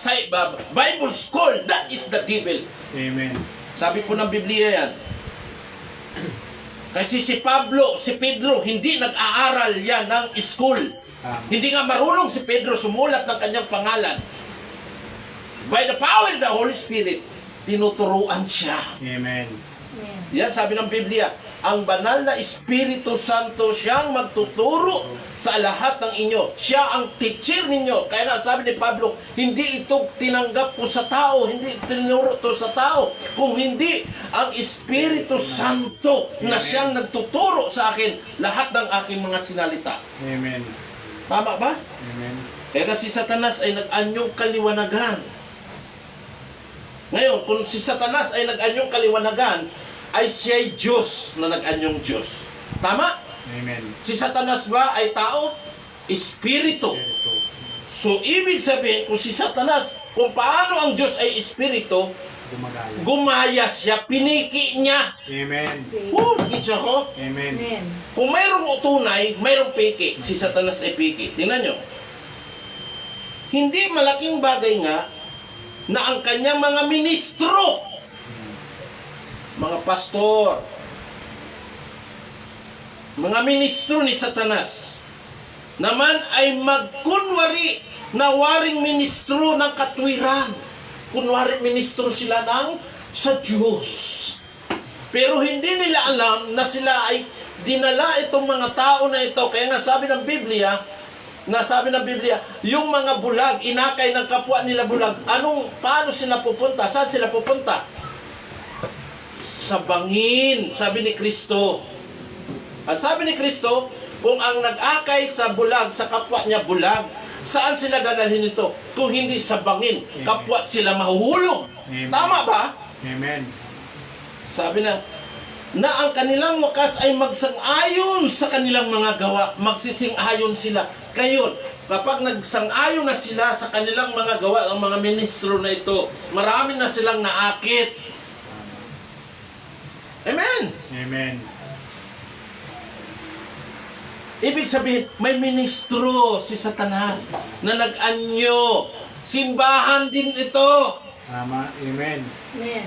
Bible school, that is the devil. Amen. Sabi po ng Biblia yan. Kasi si Pablo, si Pedro, hindi nag-aaral yan ng school. Hindi nga marunong si Pedro sumulat ng kanyang pangalan. By the power of the Holy Spirit, tinuturuan siya. Amen. Amen. Yan sabi ng Biblia, ang banal na Espiritu Santo siyang magtuturo sa lahat ng inyo. Siya ang teacher ninyo. Kaya nga sabi ni Pablo, hindi ito tinanggap ko sa tao, hindi tinuro to sa tao. Kung hindi, ang Espiritu Santo na siyang nagtuturo sa akin lahat ng aking mga sinalita. Amen. Tama ba? Amen. Kaya si Satanas ay nag-anyong kaliwanagan. Ngayon, kung si Satanas ay nag-anyong kaliwanagan, ay siya'y Diyos na nag-anyong Diyos. Tama? Amen. Si Satanas ba ay tao? Espiritu. Espiritu. So, ibig sabihin, kung si Satanas, kung paano ang Diyos ay Espiritu, Gumagaya. gumaya siya, piniki niya. Amen. Nagis ako? Amen. Amen. Kung mayroong tunay, mayroong piki. Si Satanas ay piki. Tingnan nyo. Hindi malaking bagay nga na ang kanyang mga ministro, mga pastor, mga ministro ni Satanas, naman ay magkunwari na waring ministro ng katwiran. Kunwari ministro sila ng sa Diyos. Pero hindi nila alam na sila ay dinala itong mga tao na ito. Kaya nga sabi ng Biblia, yung mga bulag, inakay ng kapwa nila bulag, paano sila pupunta? Saan sila pupunta? Sa bangin, sabi ni Kristo. Ang sabi ni Kristo, kung ang nag-akay sa bulag, sa kapwa niya bulag, saan sila dadalhin ito? Kung hindi sa bangin, kapwa sila mahuhulog. Amen. Tama ba? Amen. Sabi na ang kanilang wakas ay magsang-ayon sa kanilang mga gawa. Magsising-ayon sila. Kayo, kapag nagsang-ayon na sila sa kanilang mga gawa, ang mga ministro na ito, marami na silang naakit. Amen. Amen. Ibig sabihin, may ministro si Satanas na nag-anyo. Simbahan din ito. Tama. Amen. Amen.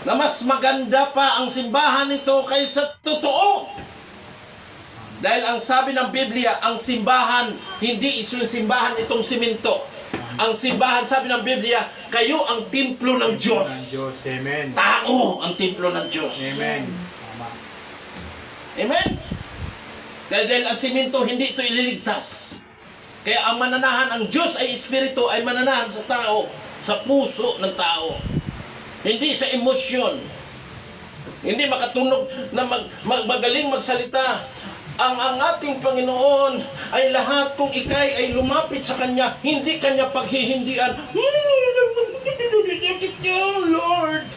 Na mas maganda pa ang simbahan nito kaysa totoo. Dahil ang sabi ng Biblia, ang simbahan, hindi yung simbahan itong simento. Ang simbahan, sabi ng Biblia, kayo ang templo ng Ng Diyos. Diyos. Amen. Tao ang templo ng Diyos. Amen. Tama. Amen? Dahil ang simento, hindi ito ililigtas. Kaya ang mananahan, ang Diyos ay Espiritu, ay mananahan sa tao, sa puso ng tao. Hindi sa emosyon. Hindi makatunog na magaling magsalita. Ang ating Panginoon ay lahat kung ikay ay lumapit sa Kanya, hindi Kanya paghihindian. Lord,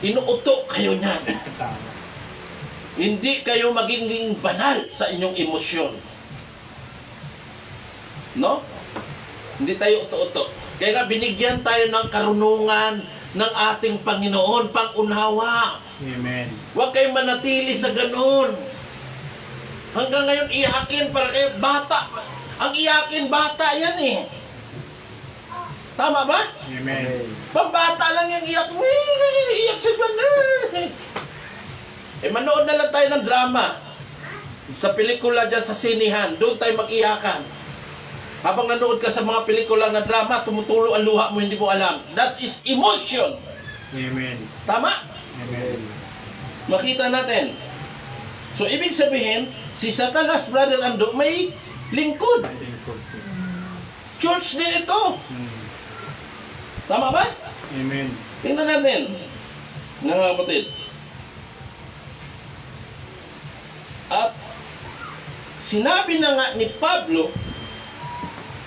inuuto kayo niyan. Tama. Hindi kayo magiging banal sa inyong emosyon. No? Hindi tayo uto-uto. Kaya nga binigyan tayo ng karunungan ng ating Panginoon, pang-unawa. Amen. Huwag kayong manatili sa ganun. Hanggang ngayon iyakin para kayo bata. Ang iyakin, bata yan eh. Tama ba? Amen. Pambata lang yung iyak. Iyak sila na. Manood na lang tayo ng drama. Sa pelikula dyan sa sinihan. Doon tayo mag-iyakan. Habang nanood ka sa mga pelikula na drama, tumutulo ang luha mo, hindi mo alam. That is emotion. Amen. Tama? Amen. Makita natin. So, ibig sabihin, si Satanas, Brother Ando, may lingkod. I think so. Church din ito. Tama ba? Amen. Tingnan natin. Mga kapatid. At sinabi na nga ni Pablo,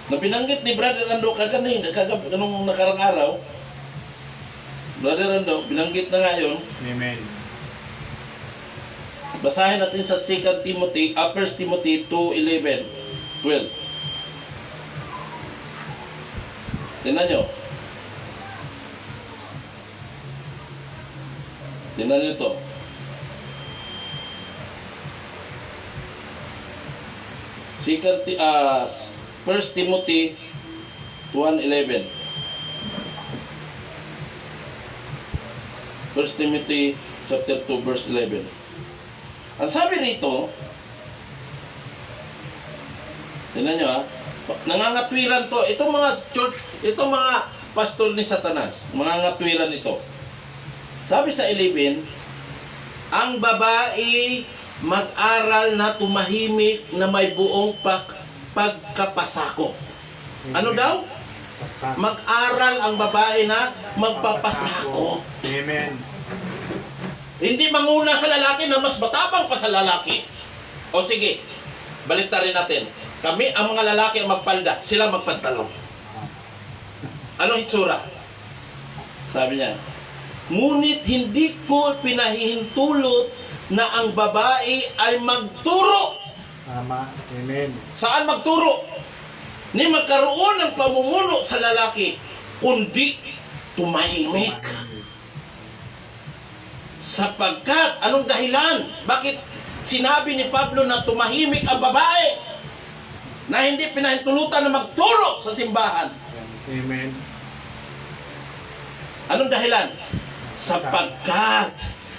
na binanggit ni Brother Ando kanong nakarang araw, Brother Ando, binanggit na nga yun. Amen. Basahin natin sa 2 Timothy, 1 Timothy 2:11, 12. Tingnan nyo. Tingnan nyo ito. First Timothy 1:11. 1 Timothy chapter 2 verse 11. Ang sabi rito, tingnan nyo ha, nangangatwiran to, itong mga church, itong mga pastor ni Satanas, mangangatwiran ito. Sabi sa 11, ang babae mag-aral na tumahimik na may buong pagkapasako. Ano daw? Mag-aral ang babae na magpapasako. Amen. Hindi manguna sa lalaki na mas matapang pa sa lalaki. O sige, baliktarin natin. Kami ang mga lalaki ang magpalda, sila magpantalong. Anong itsura? Sabi niya, ngunit hindi ko pinahihintulot na ang babae ay magturo. Tama. Amen. Saan magturo? Ni magkaroon ng pamumuno sa lalaki, kundi tumahimik. Sapagkat, anong dahilan? Bakit sinabi ni Pablo na tumahimik ang babae? Na hindi pinahintulutan na magturo sa simbahan. Amen. Anong dahilan? Sapagkat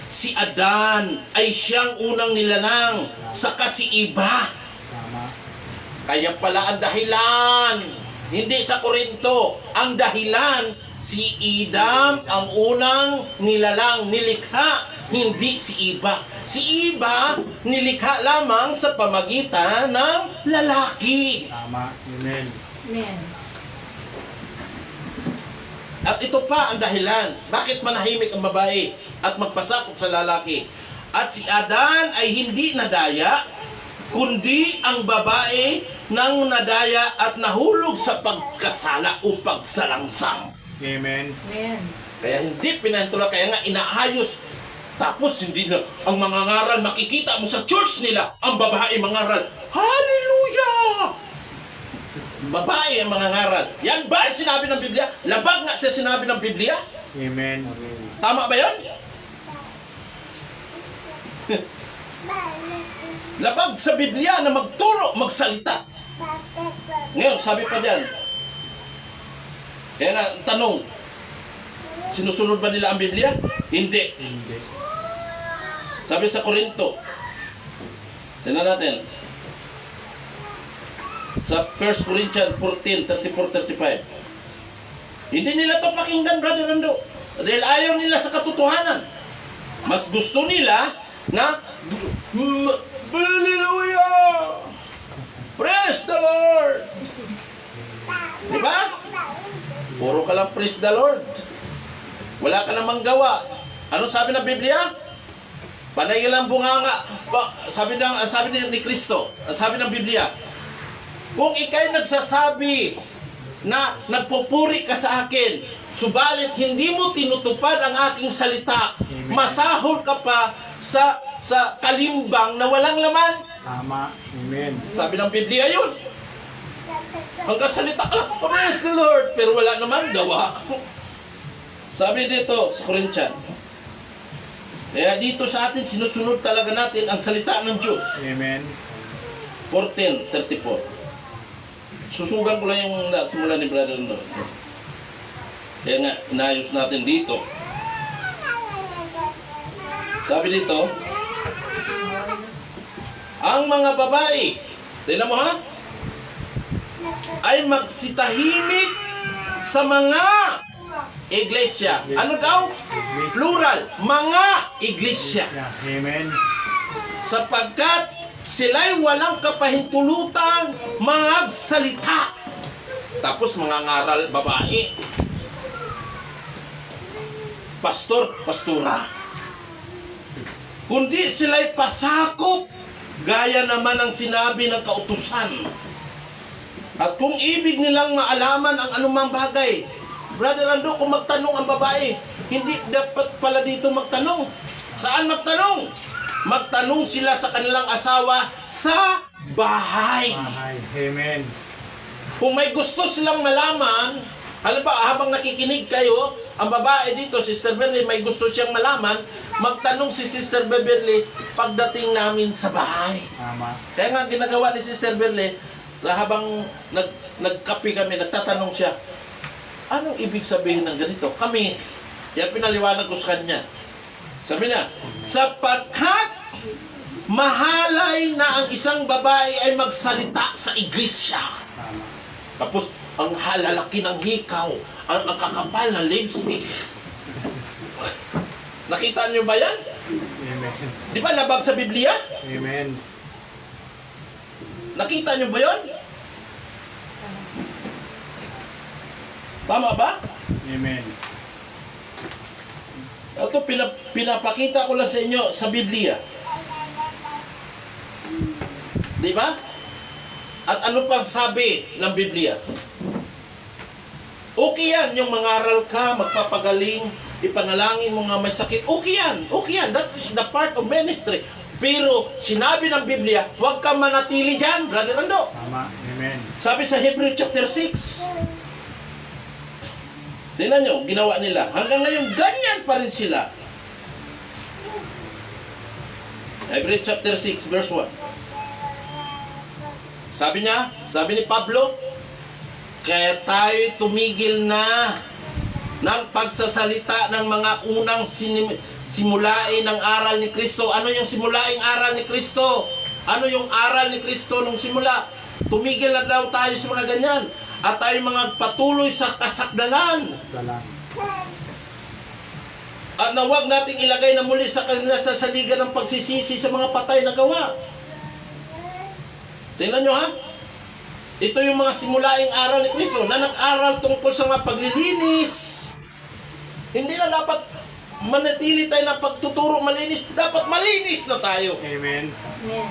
si Adan ay siyang unang nilanang sa kasiiba. Tama. Kaya pala ang dahilan, hindi sa Korinto, ang dahilan, si Adam ang unang nilalang, nilikha, hindi si Iba. Si Iba, nilikha lamang sa pamagitan ng lalaki. Tama. Amen. Amen. At ito pa ang dahilan, bakit manahimik ang babae at magpasakop sa lalaki. At si Adan ay hindi nadaya, kundi ang babae nang nadaya at nahulog sa pagkasala o pagsalangsang. Amen. Amen. Kaya hindi pinahintula, kaya nga inaayos. Tapos hindi na, ang mga ngaral, makikita mo sa church nila, ang babae mangaral. Hallelujah! Babae ang mga ngaral. Yan ba ang sinabi ng Biblia? Labag nga sa sinabi ng Biblia? Amen. Tama ba yun? Labag sa Biblia na magturo, magsalita. Ngayon, sabi pa dyan. Kaya nga, tanong, sinusunod ba nila ang Biblia? Hindi. Hindi. Sabi sa Korinto, tingnan natin, sa 1 Corinthians 14, 34-35. Hindi nila ito pakinggan, Brother Nando. Dahil ayaw nila sa katotohanan. Mas gusto nila na Hallelujah! Praise the Lord! Diba? Puro ka lang praise the Lord. Wala ka namang gawa. Ano sabi ng Biblia? Panay lang bunganga. Sabi ni Kristo, sabi ng Biblia, kung ikay nagsasabi na nagpupuri ka sa akin, subalit hindi mo tinutupad ang aking salita, masahol ka pa sa kalimbang na walang laman. Tama. Amen. Sabi ng Biblia yun. Hanggang salita ka lang, praise the Lord, pero wala naman gawa. Sabi dito sa Corinthians, kaya dito sa atin, sinusunod talaga natin ang salita ng Diyos. Amen. 14:34. Susugan ko lang yung simula ni Brother Ando. Kaya nga, inayos natin dito. Sabi dito, ang mga babae, tingnan mo ha, ay magsitahimik sa mga iglesia. Ano daw? Plural, mga iglesia. Yeah. Amen. Sapagkat sila'y walang kapahintulutang magsalita. Tapos mga ngaral babae. Pastor, pastora. Kundi sila'y pasakop, gaya naman ang sinabi ng kautusan. At kung ibig nilang maalaman ang anumang bagay, Brother Ando, kung magtanong ang babae, Hindi dapat pala dito magtanong. Saan magtanong? Magtanong sila sa kanilang asawa sa bahay. Bahay. Amen. Kung may gusto silang malaman, alam ba, habang nakikinig kayo, ang babae dito, Sister Beverly, may gusto siyang malaman, magtanong si Sister Beverly pagdating namin sa bahay. Tama. Kaya nga ginagawa ni Sister Beverly, na habang nagkape kami, nagtatanong siya, anong ibig sabihin ng ganito? Kami, yan pinaliwanag ko sa kanya. Sabi niya, sapagkat mahalay na ang isang babae ay magsalita sa iglesia. Tama. Tapos, ang halalaki ng hikaw, ang kakapal ng lipstick. Nakita niyo ba yan? Amen. Di ba labag sa Biblia? Amen. Nakita niyo ba yon? Tama ba? Amen. Ito, pinapakita ko lang sa inyo sa Biblia. Di ba? At ano pang sabi ng Biblia? Okay yan, yung mangaral ka, magpapagaling, ipanalangin mo nga may sakit. Okay yan, okay yan. That is the part of ministry. Pero sinabi ng Biblia, huwag kang manatili dyan, Brother Rando. Tama. Amen. Sabi sa Hebrew chapter 6. Tingnan nyo, ginawa nila. Hanggang ngayon, ganyan pa rin sila. Hebrew chapter 6, verse 1. Sabi niya, sabi ni Pablo, kaya tayo tumigil na ng pagsasalita ng mga unang simulain ng aral ni Kristo. Ano yung simulaing aral ni Kristo? Ano yung aral ni Kristo nung simula? Tumigil na daw tayo sa mga ganyan. At tayo mga patuloy sa kasakdalan. Salam. At na huwag nating ilagay na muli sa kanila sa saligan ng pagsisisi sa mga patay na gawa. Tingnan nyo ha. Ito yung mga simulaing aral ni Kristo na nag-aral tungkol sa mga paglilinis. Hindi na dapat manatili tayo na pagtuturo malinis. Dapat malinis na tayo. Amen. Amen.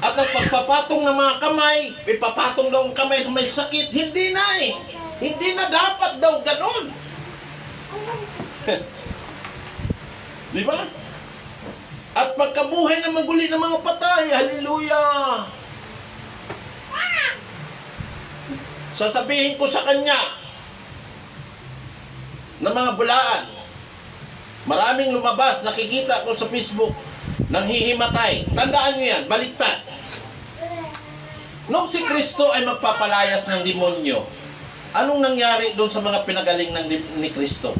At ang pagpapatong ng mga kamay, ipapatong daw ang kamay kung may sakit. Hindi na eh. Hindi na dapat daw ganun. Di ba? At pagkabuhay na maguli ng mga patay, hallelujah! Sasabihin ko sa kanya ng mga bulaan, maraming lumabas, nakikita ko sa Facebook, nang hihimatay. Tandaan nyo yan, baliktad. Nung si Kristo ay magpapalayas ng demonyo, anong nangyari doon sa mga pinagaling ni Kristo?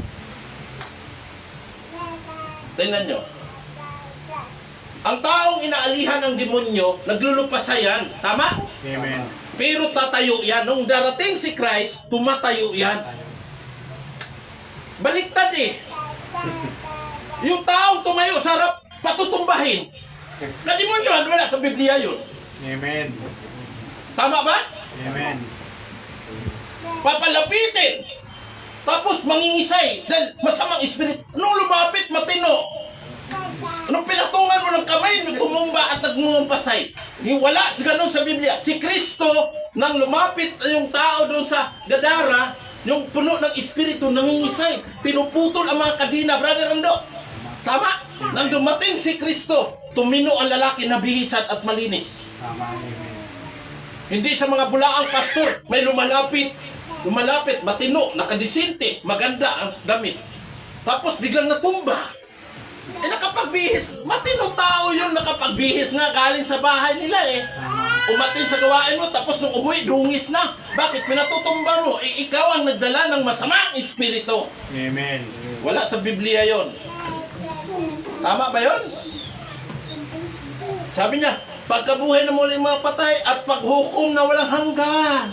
Tingnan nyo. Ang taong inaalihan ng demonyo, naglulupasayan. Tama? Amen. Pero tatayo yan. Nung darating si Christ, tumatayo yan. Baliktad eh. Yung taong tumayo sa harap, patutumbahin. Kademonyohan, wala sa Biblia yun. Amen. Tama ba? Amen. Papalapitin. Tapos mangingisay dahil masamang espiritu. Anong lumapit, matino? Anong pinatungan mo ng kamay nung tumumba at nagmumpasay? Wala si ganun sa Biblia. Si Kristo, nang lumapit yung tao doon sa Gadara, yung puno ng espiritu, nangingisay. Pinuputol ang mga kadina. Brother Rando, tama? Nang dumating si Kristo, tumino ang lalaki na bihisan at malinis. Tama. Amen. Hindi sa mga bulaang pastor, may lumalapit, matino, nakadisinte, maganda ang damit. Tapos biglang natumba. Eh nakapagbihis, matino tao yun, nakapagbihis nga galing sa bahay nila eh. Umatin sa gawain mo, tapos nung umuwi, dungis na. Bakit? Pinatutumba mo. Eh, ikaw ang nagdala ng masamang espiritu. Amen. Wala sa Biblia yon. Tama ba yon? Sabi niya, pagkabuhay na muli ng mga patay at paghukom na walang hanggan.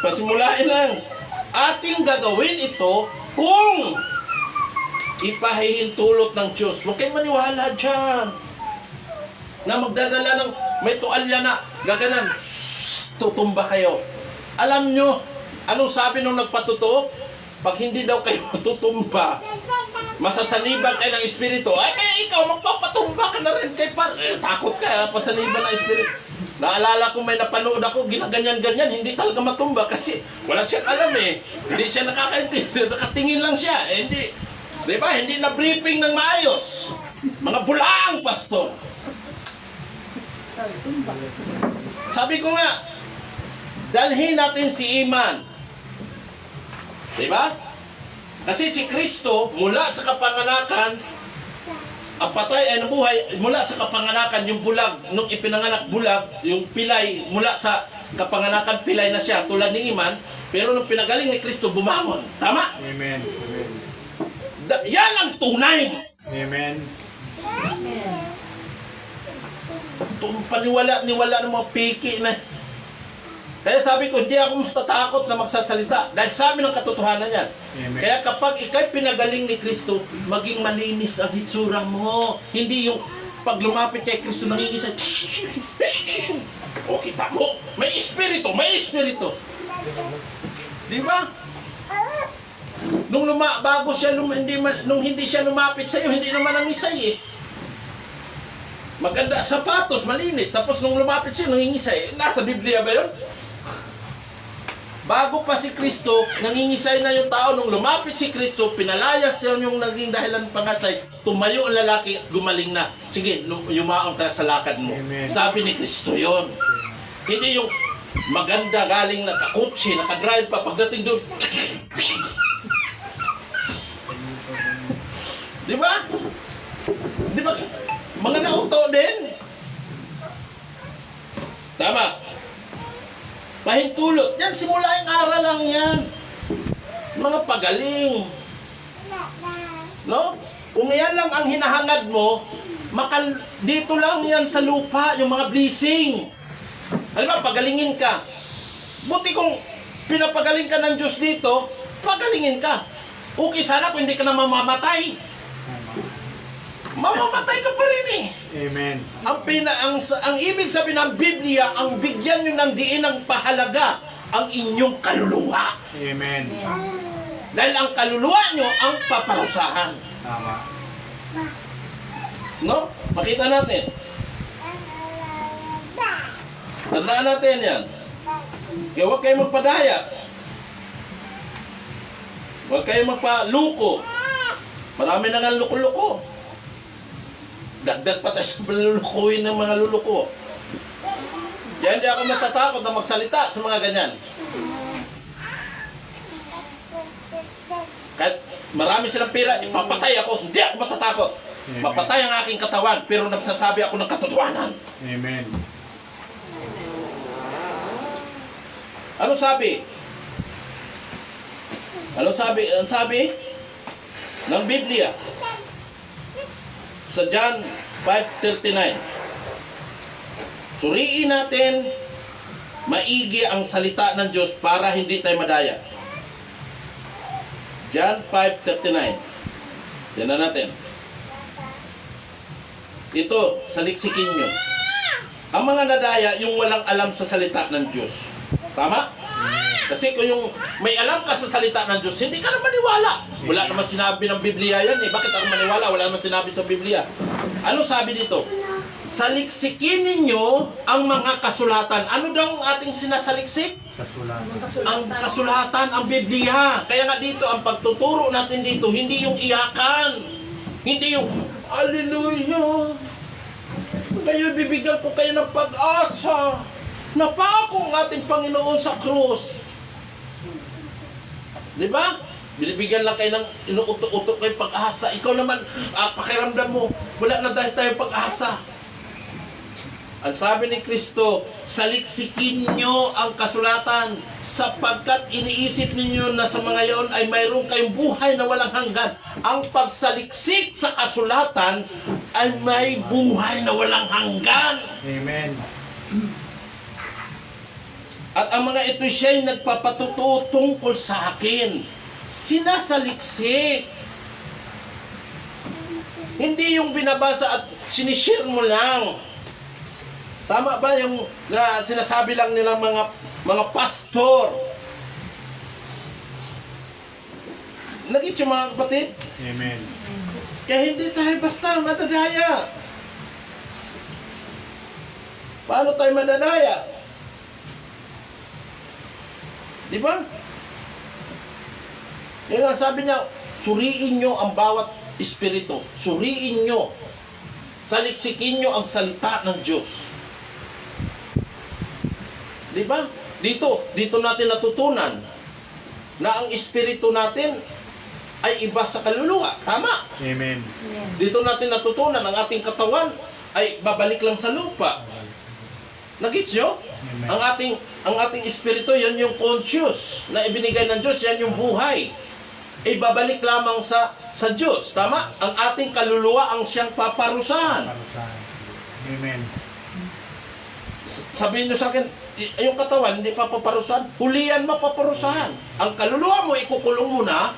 Pasimulain lang. Ating gagawin ito kung ipahihintulot ng Diyos. Huwag kayong maniwala dyan. Na magdadala ng may tuwalya na gaganan. Tutumba kayo. Alam nyo, anong sabi nung nagpatuto? Pag hindi daw kayo tutumba, masasaniban kayo ng espiritu. Ay, kaya ikaw, magpapatumba ka na rin kay par. Takot ka, pasaniban ng espiritu. Naalala ko may napanood ako, ginaganyan-ganyan, hindi talaga matumba kasi wala siyang alam eh. Hindi siya nakakaintindi, nakatingin lang siya. Eh, hindi, di ba? Hindi na briefing ng maayos. Mga bulaang pastor. Sabi ko nga, dalhin natin si Iman. Di ba? Kasi si Kristo, mula sa kapanganakan, ang patay ay nabuhay, mula sa kapanganakan, yung bulag, nung ipinanganak bulag, yung pilay, mula sa kapanganakan, pilay na siya, tulad ni Iman, pero nung pinagaling ni Kristo, bumangon. Tama? Amen. Amen. Yan ang tunay. Amen. Paniwala ng mga piki na. Kaya sabi ko, hindi ako matatakot na magsasalita dahil sa amin ang katotohanan yan. Amen. Kaya kapag ikay pinagaling ni Kristo, maging malinis ang hitsura mo. Hindi yung pag lumapit kay Kristo, nangingisay. O kita mo, may espiritu, may espiritu. Di ba? Nung bago siya, nung hindi siya lumapit sa iyo, hindi naman nangisay eh. Maganda sapatos, malinis. Tapos nung lumapit siya, nangingisay. Nasa Biblia ba yun? Bago pa si Kristo, nangingisay na yung tao. Nung lumapit si Kristo, pinalayas siya yung naging dahilan pangasay. Tumayo ang lalaki at gumaling na. Sige, yumaong ka sa lakad mo. Amen. Sabi ni Kristo yon. Hindi yung maganda galing nakakutsi, nakadrive pa. Pagdating doon, di ba? Di ba? Mga nauto din. Tama. Pahintulot. Yan, simula yung aral lang yan. Mga pagaling. No? Kung yan lang ang hinahangad mo, dito lang yan sa lupa, yung mga blessing. Alam mo, pagalingin ka. Buti kung pinapagaling ka ng Diyos dito, pagalingin ka. Okay sana kung hindi ka na mamamatay. Mamamatay ka pa rin eh. Amen. Ang ibig sabihin ng Biblia, ang bigyan nyo ng diin ng pahalaga ang inyong kaluluwa. Amen. Dahil ang kaluluwa nyo ang paparusahan. Tama. No? Makita natin. Tandaan natin yan. Kaya huwag kayong magpadaya. Huwag kayong magpaluko. Marami na nga luko-luko. Dagdag pa tayo sa lulukuin ng mga luluko. Kaya hindi ako matatakot na magsalita sa mga ganyan. Kahit marami silang pera, ipapatay ako, hindi ako matatakot. Mapatay ang aking katawan, pero nagsasabi ako ng katotohanan. Amen. Ano sabi? Ano sabi? Ang sabi ng Biblia sa John 5:39. Suriin natin maigi ang salita ng Diyos para hindi tayo madaya. John 5:39. Yan na natin. Ito, saliksikin nyo. Ang mga nadaya, yung walang alam sa salita ng Diyos. Tama? Kasi kung yung may alam ka sa salita ng Diyos, hindi ka na maniwala. Wala naman sinabi ng Biblia yan eh. Bakit ako maniwala? Wala naman sinabi sa Biblia. Ano sabi dito? Saliksikin ninyo ang mga kasulatan. Ano daw ang ating sinasaliksik? Kasulatan. Ang kasulatan, ang Biblia. Kaya nga dito, ang pagtuturo natin dito, hindi yung iyakan. Hindi yung, Hallelujah! Kayo, bibigyan ko kayo ng pag-asa. Napako ang ating Panginoon sa krus. Di ba? Binibigyan lang kayo ng inuuto-uto kayo pag-asa. Ikaw naman, pakiramdam mo, wala na dahil tayo pag-asa. Ang sabi ni Kristo, saliksikin nyo ang kasulatan sapagkat iniisip ninyo na sa mga yaon ay mayroon kayong buhay na walang hanggan. Ang pagsaliksik sa kasulatan ay may buhay na walang hanggan. Amen. At ang mga ito siya'y nagpapatutuo tungkol sa akin. Sinasaliksik. Hindi yung binabasa at sinishare mo lang. Tama ba yung sinasabi lang nilang mga pastor? Nagit yung mga kapatid? Amen. Kaya hindi tayo basta madadaya. Paano tayo madadaya? Di ba? Kaya nga sabi niya, suriin nyo ang bawat espiritu. Suriin nyo. Saliksikin nyo ang salita ng Diyos. Di ba? Dito natin natutunan na ang espiritu natin ay iba sa kaluluwa. Tama? Amen. Dito natin natutunan ang ating katawan ay babalik lang sa lupa. Nagits nyo? Amen. Ang ating espiritu, yan yung conscious na ibinigay ng Diyos, yan yung buhay. Ay babalik lamang sa Diyos. Tama? Ang ating kaluluwa ang siyang paparusahan. Amen. Sabihin nyo sa akin, yung katawan hindi papaparusahan, hulihan mapaparusahan. Ang kaluluwa mo, ikukulong mo na,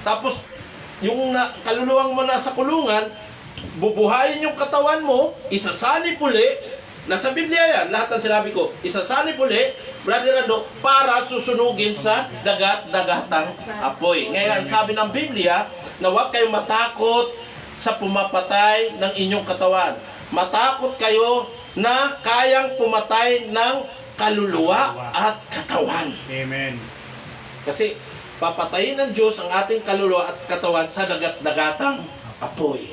tapos yung kaluluwang mo nasa kulungan, bubuhayin yung katawan mo, isasanib uli. Nasa Biblia yan, lahat ng sinabi ko, isasanib uli, Brother Ando, para susunugin sa dagat-dagatang apoy. Ngayon, sabi ng Biblia, na huwag kayong matakot sa pumapatay ng inyong katawan. Matakot kayo na kayang pumatay ng kaluluwa at katawan. Amen. Kasi papatayin ng Diyos ang ating kaluluwa at katawan sa dagat-dagatang apoy.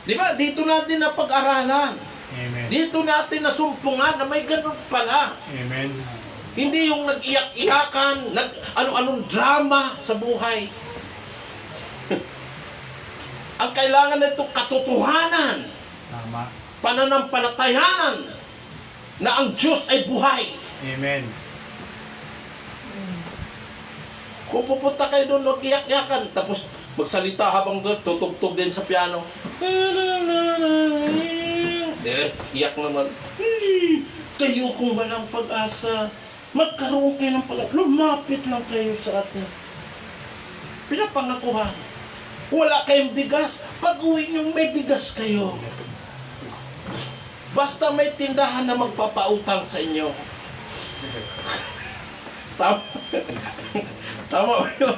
Di ba? Dito natin napag-aralan. Amen. Dito natin nasumpungan na may ganun pala. Amen. Hindi yung nag-iyak-iyakan, ano-anong drama sa buhay. Ang kailangan nito katotohanan, Tama. pananampalatayanan na ang Diyos ay buhay. Amen. Kung pupunta kayo doon, nag-iyak-iyakan, tapos magsalita habang doon, tutugtog din sa piano. Iyak naman. Kayo kung walang pag-asa, magkaroon kayo ng pag-asa. Lumapit lang kayo sa atin. Pinapangakuhan. Wala kayong bigas. Pag-uwi nyo, may bigas kayo. Basta may tindahan na magpapautang sa inyo. Tama. Tama ba yun?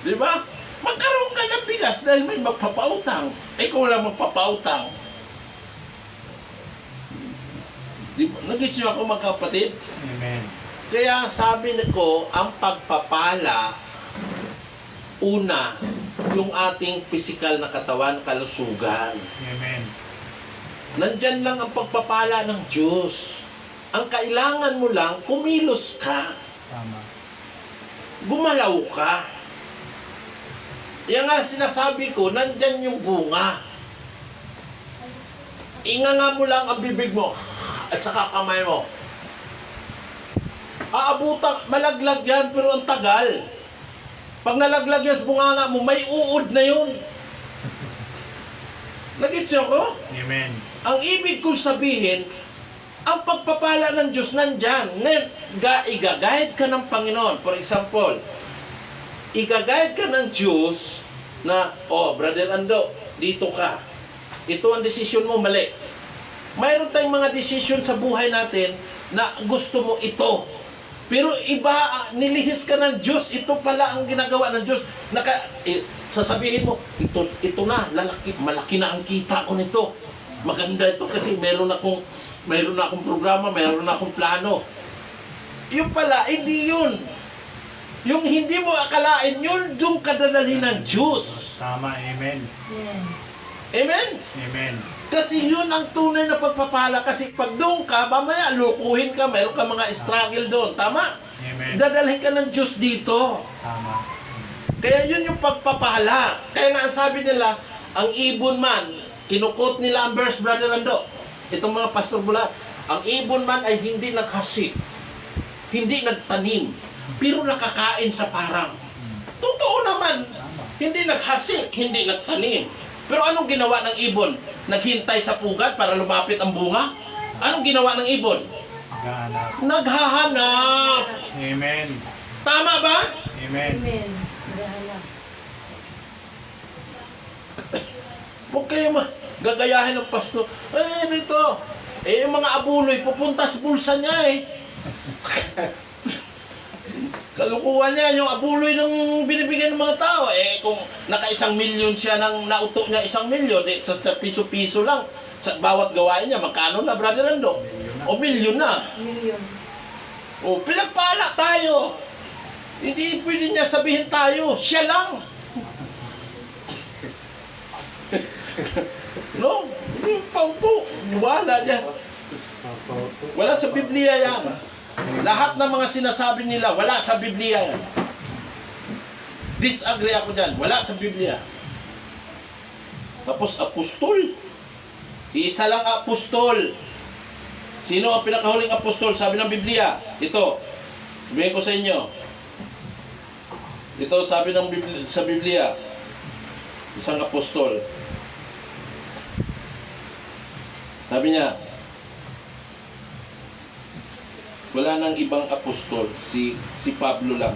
Di ba? Magkaroon ka ng bigas dahil may magpapautang. Ikaw wala magpapautang. Di ba? Nag-gets niyo ako, mga kapatid? Amen. Kaya sabi ko, ang pagpapala, una, yung ating pisikal na katawan, kalusugan. Amen. Nandyan lang ang pagpapala ng Diyos. Ang kailangan mo lang, kumilos ka. Tama. Gumalaw ka. Yan nga sinasabi ko, nandyan yung bunga. Inganga mo lang ang bibig mo at saka kamay mo. Aabutang, malaglag yan pero ang tagal. Pag nalaglag yan sa bunganga mo, may uod na yun. Nagits niyo ko? Amen. Ang ibig kong sabihin, ang pagpapala ng Diyos nandyan. Ngayon, igagayad ka ng Panginoon. For example, igagayad ka ng Diyos na, Brother Ando, dito ka. Ito ang desisyon mo, mali. Mayroon tayong mga desisyon sa buhay natin na gusto mo ito. Pero iba, nilihis ka ng Diyos, ito pala ang ginagawa ng Diyos. Sasabihin mo, ito na, malaki na ang kita ko nito. Maganda ito kasi meron akong programa, meron akong plano. Yung pala, hindi yun. Yung hindi mo akalain yun, yung kadadali ng Diyos. Tama. Amen. Amen? Amen. Kasi yun ang tunay na pagpapala. Kasi pag doon ka, mamaya lukuhin ka, meron ka mga struggle doon. Tama? Amen. Dadalhin ka ng Diyos dito. Tama. Kaya yun yung pagpapala. Kaya nga ang sabi nila, ang ibon man, kinukot nila ang verse, Brother Ando. Itong mga pastor mula, ang ibon man ay hindi naghasik, hindi nagtanim, pero nakakain sa parang. Totoo naman, hindi naghasik, hindi nagtanim. Pero anong ginawa ng ibon? Naghintay sa pugad para lumapit ang bunga? Anong ginawa ng ibon? Naghahanap. Naghahanap. Amen. Tama ba? Amen. Huwag kayo gagayahin ng pastor. Dito. Yung mga abuloy, pupunta sa bulsa niya Kalukuhan niya, yung abuloy ng binibigyan ng mga tao. Kung naka 1 milyon siya, nauto niya 1 milyon, sa piso-piso lang, sa bawat gawain niya, magkano na, Brother Rando? O milyon na. Million. O, pinagpala tayo. Hindi pwede niya sabihin tayo, siya lang. No? Hindi, paupo. Wala dyan. Wala sa Biblia yan. Lahat ng mga sinasabi nila, wala sa Biblia yan. Disagree ako dyan. Wala sa Biblia. Tapos apostol. Isa lang apostol. Sino ang pinakahuling apostol? Sabi ng Biblia. Ito. Sabihin ko sa inyo. Ito sabi ng Biblia, sa Biblia. Isang apostol. Sabi niya, wala nang ibang apostol. Si Pablo lang.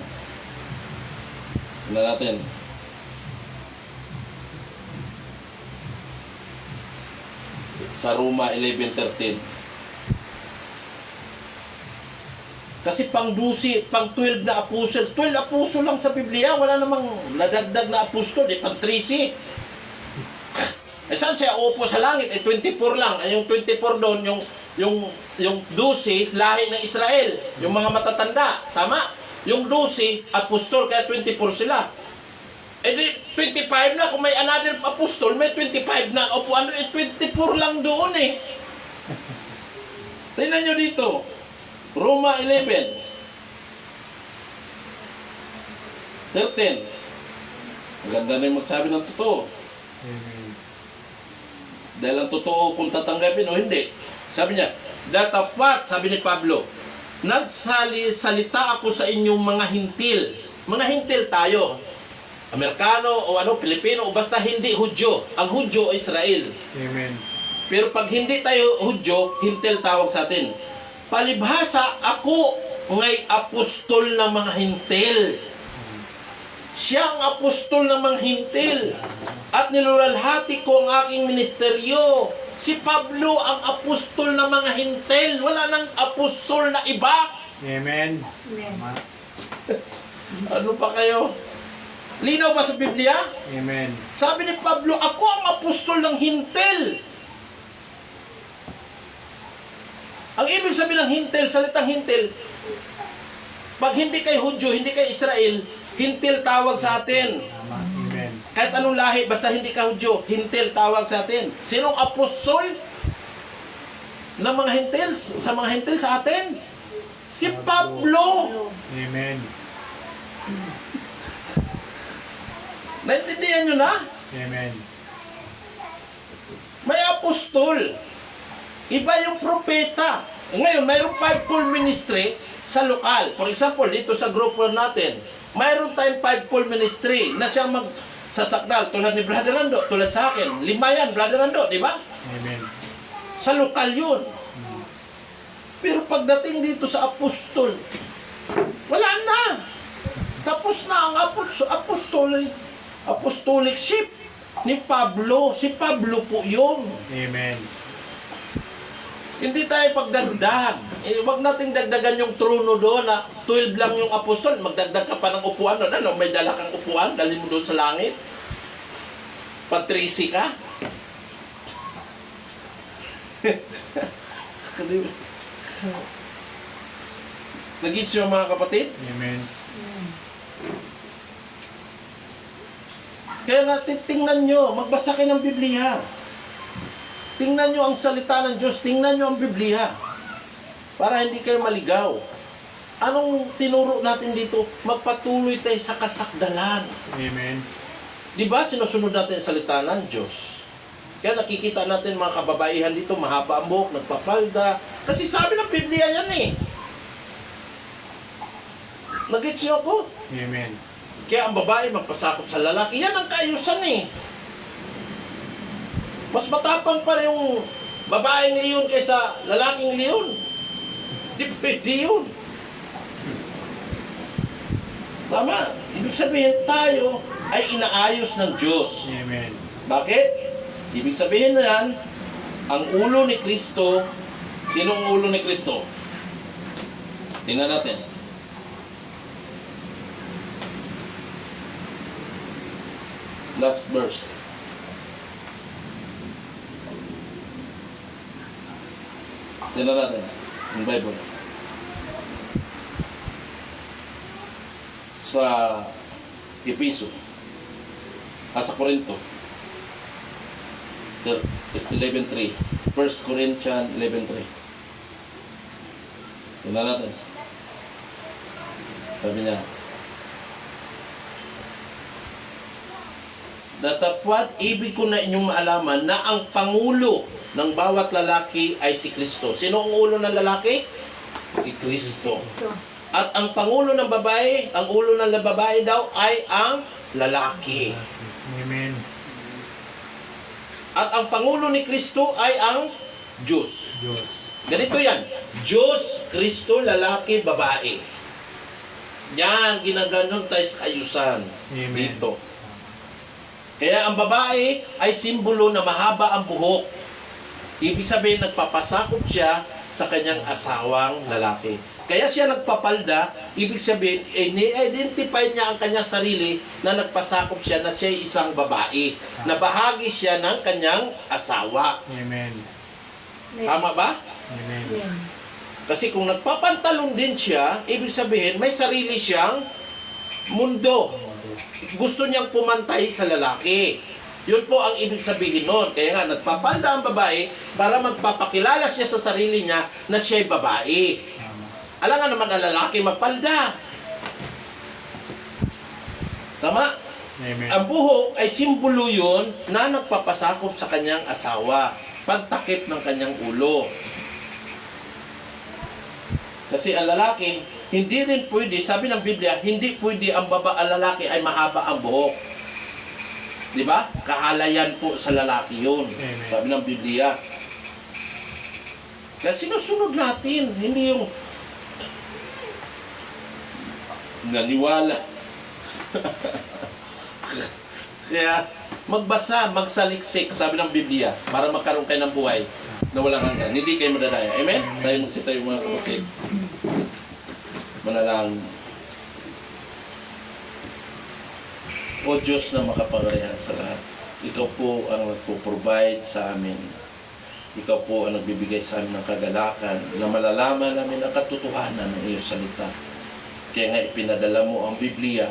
Tignan natin. Sa Roma 11:13. Kasi pang 12, pang 12 na apostol. 12 apostol lang sa Biblia. Wala namang nadagdag na apostol. Pang 13. Saan siya upo sa langit? 24 lang. Yung 24 doon, yung 12, lahi ng Israel. Yung mga matatanda. Tama? Yung 12, apostol, kaya 24 sila. Eh di, 25 na. Kung may another apostol, may 25 na. O 24 lang doon eh. Tingnan nyo dito. Roma 11:13. Maganda na yung magsabi ng totoo. Dahil ang totoo kung tatanggapin o hindi. Sabi niya, datapat, sabi ni Pablo, nagsalita ako sa inyong mga hintil. Mga hintil tayo. Amerikano o Pilipino o basta hindi Hudyo. Ang Hudyo, Israel. Amen. Pero pag hindi tayo Hudyo, hintil tawag sa atin. Palibhasa, ako ngay apostol ng mga hintil. Siya ang apostol ng mga hintil. At nilulalhati ko ang aking ministeryo. Si Pablo ang apostol ng mga hintil. Wala nang apostol na iba. Amen. Amen. Ano pa kayo? Linaw ba sa Biblia? Amen. Sabi ni Pablo, ako ang apostol ng hintil. Ang ibig sabihin ng hintil, salitang hintil, pag hindi kay Hudyo, hindi kay Israel, hintil tawag sa atin. Amen. Kahit anong lahi, basta hindi ka Hudyo, hintil tawag sa atin. Sinong apostol ng mga hintil? Sa mga hintil sa atin? Si Pablo. Amen. Naintindihan nyo na? Amen. May apostol. Iba yung propeta. Ngayon, mayroong fivefold ministry sa lokal. For example, dito sa grupo natin, mayroon tayong fivefold ministry na siya magsasakdal. Tulad ni Brother Rando, tulad sa akin. 5 yan, Brother Rando, di ba? Amen. Sa lokal yun. Pero pagdating dito sa apostol, wala na. Tapos na ang apostolic ni Pablo. Si Pablo po yun. Amen. Hindi tayo pagdagdag. Huwag nating dagdagan yung trono doon na 12 lang yung apostol. Magdagdag ka pa ng upuan doon. Ano, may dala kang upuan, dalhin mo doon sa langit. Patrisi ka. Nag-gets yung mga kapatid? Amen. Kaya natin, tingnan nyo, magbasa kayo ng Biblia. Tingnan nyo ang salita ng Diyos, tingnan nyo ang Biblia. Para hindi kayo maligaw. Anong tinuro natin dito? Magpatuloy tayo sa kasakdalan. Amen. Di ba sinusunod natin ang salita ng Diyos? Kaya nakikita natin mga kababaihan dito, mahaba ang buhok, nagpapalda. Kasi sabi ng Biblia yan eh. Nag-gets nyo ako? Amen. Kaya ang babae magpasakop sa lalaki, yan ang kaayusan eh. Mas matapang pa rin yung babaeng leon kaysa lalaking leon. Di pwede yun. Tama. Ibig sabihin tayo ay inaayos ng Diyos. Amen. Bakit? Ibig sabihin na yan, ang ulo ni Kristo, sinong ulo ni Kristo? Tingnan natin. Last verse. Tingnan natin. Yung Bible. Sa Episo. Sa Corinto. 11.3. 1 Corinthians 11.3. Tingnan natin. Sabi niya, datapwat, ibig ko na inyong maalaman na ang pangulo ng bawat lalaki ay si Kristo. Sino ang ulo ng lalaki? Si Kristo. At ang pangulo ng babae, ang ulo ng babae daw ay ang lalaki. Amen. At ang pangulo ni Kristo ay ang Diyos. Diyos. Ganito yan. Diyos, Kristo, lalaki, babae. Yan, ginaganon tayo sa ayusan. Amen. Dito. Kaya ang babae ay simbolo na mahaba ang buhok. Ibig sabihin, nagpapasakop siya sa kanyang asawang lalaki. Kaya siya nagpapalda, ibig sabihin, ni-identify niya ang kanyang sarili na nagpasakop siya na siya isang babae. Na bahagi siya ng kanyang asawa. Amen. Tama ba? Amen. Kasi kung nagpapantalon din siya, ibig sabihin, may sarili siyang mundo. Gusto niyang pumantay sa lalaki. Yun po ang ibig sabihin nun. Kaya nga, nagpapalda ang babae para magpapakilala siya sa sarili niya na siya'y babae. Alam nga naman ang lalaki magpalda. Tama? Amen. Ang buhok ay simbolo yun na nagpapasakop sa kanyang asawa. Pagtakip ng kanyang ulo. Kasi ang lalaki, hindi rin pwede, sabi ng Biblia, hindi pwede ang lalaki ay mahaba ang buhok. Di ba? Kahalayan po sa lalaki yun. Amen. Sabi ng Biblia. Kaya sinusunod natin, hindi yung naniwala. Kaya magbasa, magsaliksik, sabi ng Biblia, para magkaroon kayo ng buhay na walang hanggan. Hindi kayo madadaya. Amen? Tayo magsita yung mga kapatid. Manalangin. O Diyos na makapangyarihan sa lahat, Ikaw po ang nagpo-provide sa amin. Ikaw po ang nagbibigay sa amin ng kagalakan na malalaman namin ang katotohanan ng iyong salita. Kaya nga ipinadala mo ang Biblia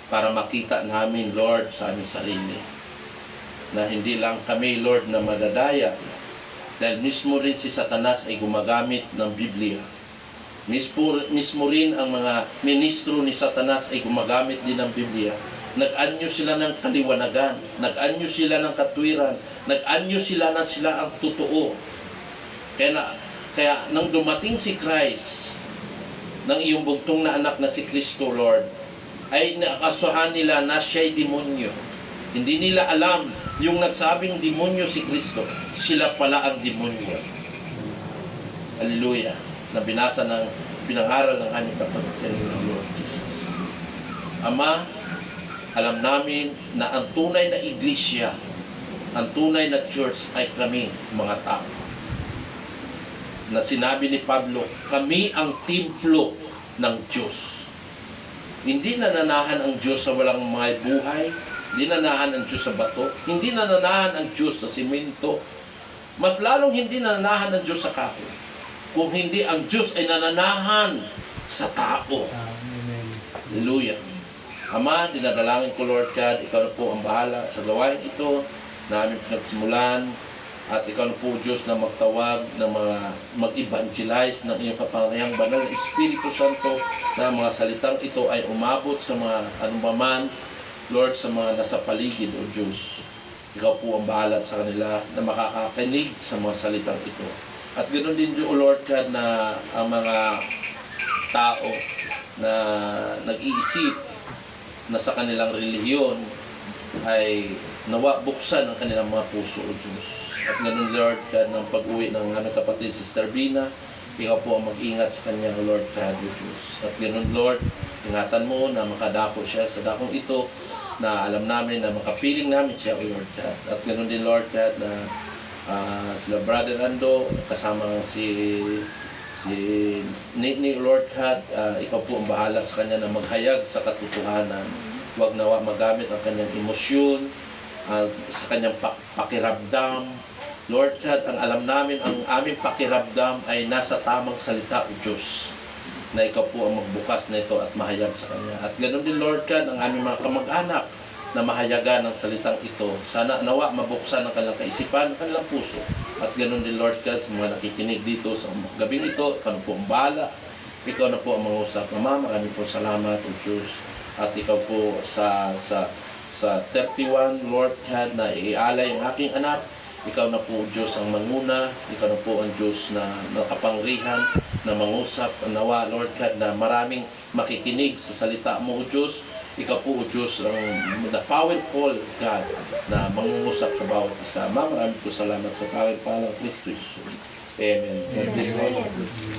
para makita namin, Lord, sa aming sarili. Na hindi lang kami, Lord, na madadaya. Dahil mismo rin si Satanas ay gumagamit ng Biblia. Mismo rin ang mga ministro ni Satanas ay gumagamit din ng Biblia. Nag-anyo sila ng kaliwanagan. Nag-anyo sila ng katwiran. Nag-anyo sila na sila ang totoo. Kaya nang dumating si Christ, ng iyong bugtong na anak na si Kristo, Lord, ay nakasuhan nila na siya'y demonyo. Hindi nila alam yung nagsabing demonyo si Kristo. Sila pala ang demonyo. Hallelujah. Na binasa ng pinangaral ng aming kapatid ng Lord Jesus. Ama, alam namin na ang tunay na iglesia, ang tunay na church ay kami, mga tao. Na sinabi ni Pablo, kami ang templo ng Diyos. Hindi nananahan ang Diyos sa walang mga buhay, hindi nananahan ang Diyos sa bato, hindi nananahan ang Diyos sa simento, mas lalong hindi nananahan ang Diyos sa kahoy. Kung hindi ang Diyos ay nananahan sa tao. Amen. Hallelujah. Ama, dinadalangin ko, Lord God, ikaw na po ang bahala sa gawain ito na aming pinagsimulan. At ikaw na po, Diyos, na magtawag, na mag-evangelize ng iyong kapangyarihang banal na Espiritu Santo na ang mga salitang ito ay umabot sa mga anumaman, Lord, sa mga nasa paligid, O Diyos. Ikaw po ang bahala sa kanila na makakakinig sa mga salitang ito. At ganoon din, O Lord God, na ang mga tao na nag-iisip na sa kanilang relihiyon ay nawa buksan ang kanilang mga puso, O Diyos. At ganoon, Lord God, ng pag-uwi ng aming kapatid, Sister Bina, ikaw po ang mag-ingat sa kanya, O Lord God, O Diyos. At ganoon, Lord, ingatan mo na makadako siya sa dakong ito, na alam namin na makapiling namin siya, O Lord God. At ganoon din, Lord God, na sila Brother Ando, kasama si Nitni, Lord God, ikaw po ang bahala sa kanya na maghayag sa katotohanan. Huwag nawa magamit ang kanyang emosyon, sa kanyang pakiramdam, Lord God, ang alam namin, ang aming pakiramdam ay nasa tamang salita, O Diyos, na ikaw po ang magbukas na ito at mahayag sa Kanya. At ganoon din, Lord God, ang aming mga kamag-anak na mahayagan ng salitang ito. Sana nawa mabuksan ang kanilang kaisipan, ang kanilang puso. At ganoon din, Lord God, sa mga nakikinig dito sa gabing ito, ikaw na po ang bahala. Ikaw na po ang mangusap. Ama, maraming po salamat, O Diyos. At ikaw po sa 31, Lord God, na ialay ang aking anak. Ikaw na po, Diyos, ang manguna. Ikaw na po ang Diyos na nakapangrihan, na mangusap. Nawa, Lord God, na maraming makikinig sa salita mo, O Diyos. Ikaw po, O Diyos, ang the powerful God na mangungusap sa bawat isa. Maraming po salamat sa power pa ng Kristo. Amen. God bless you.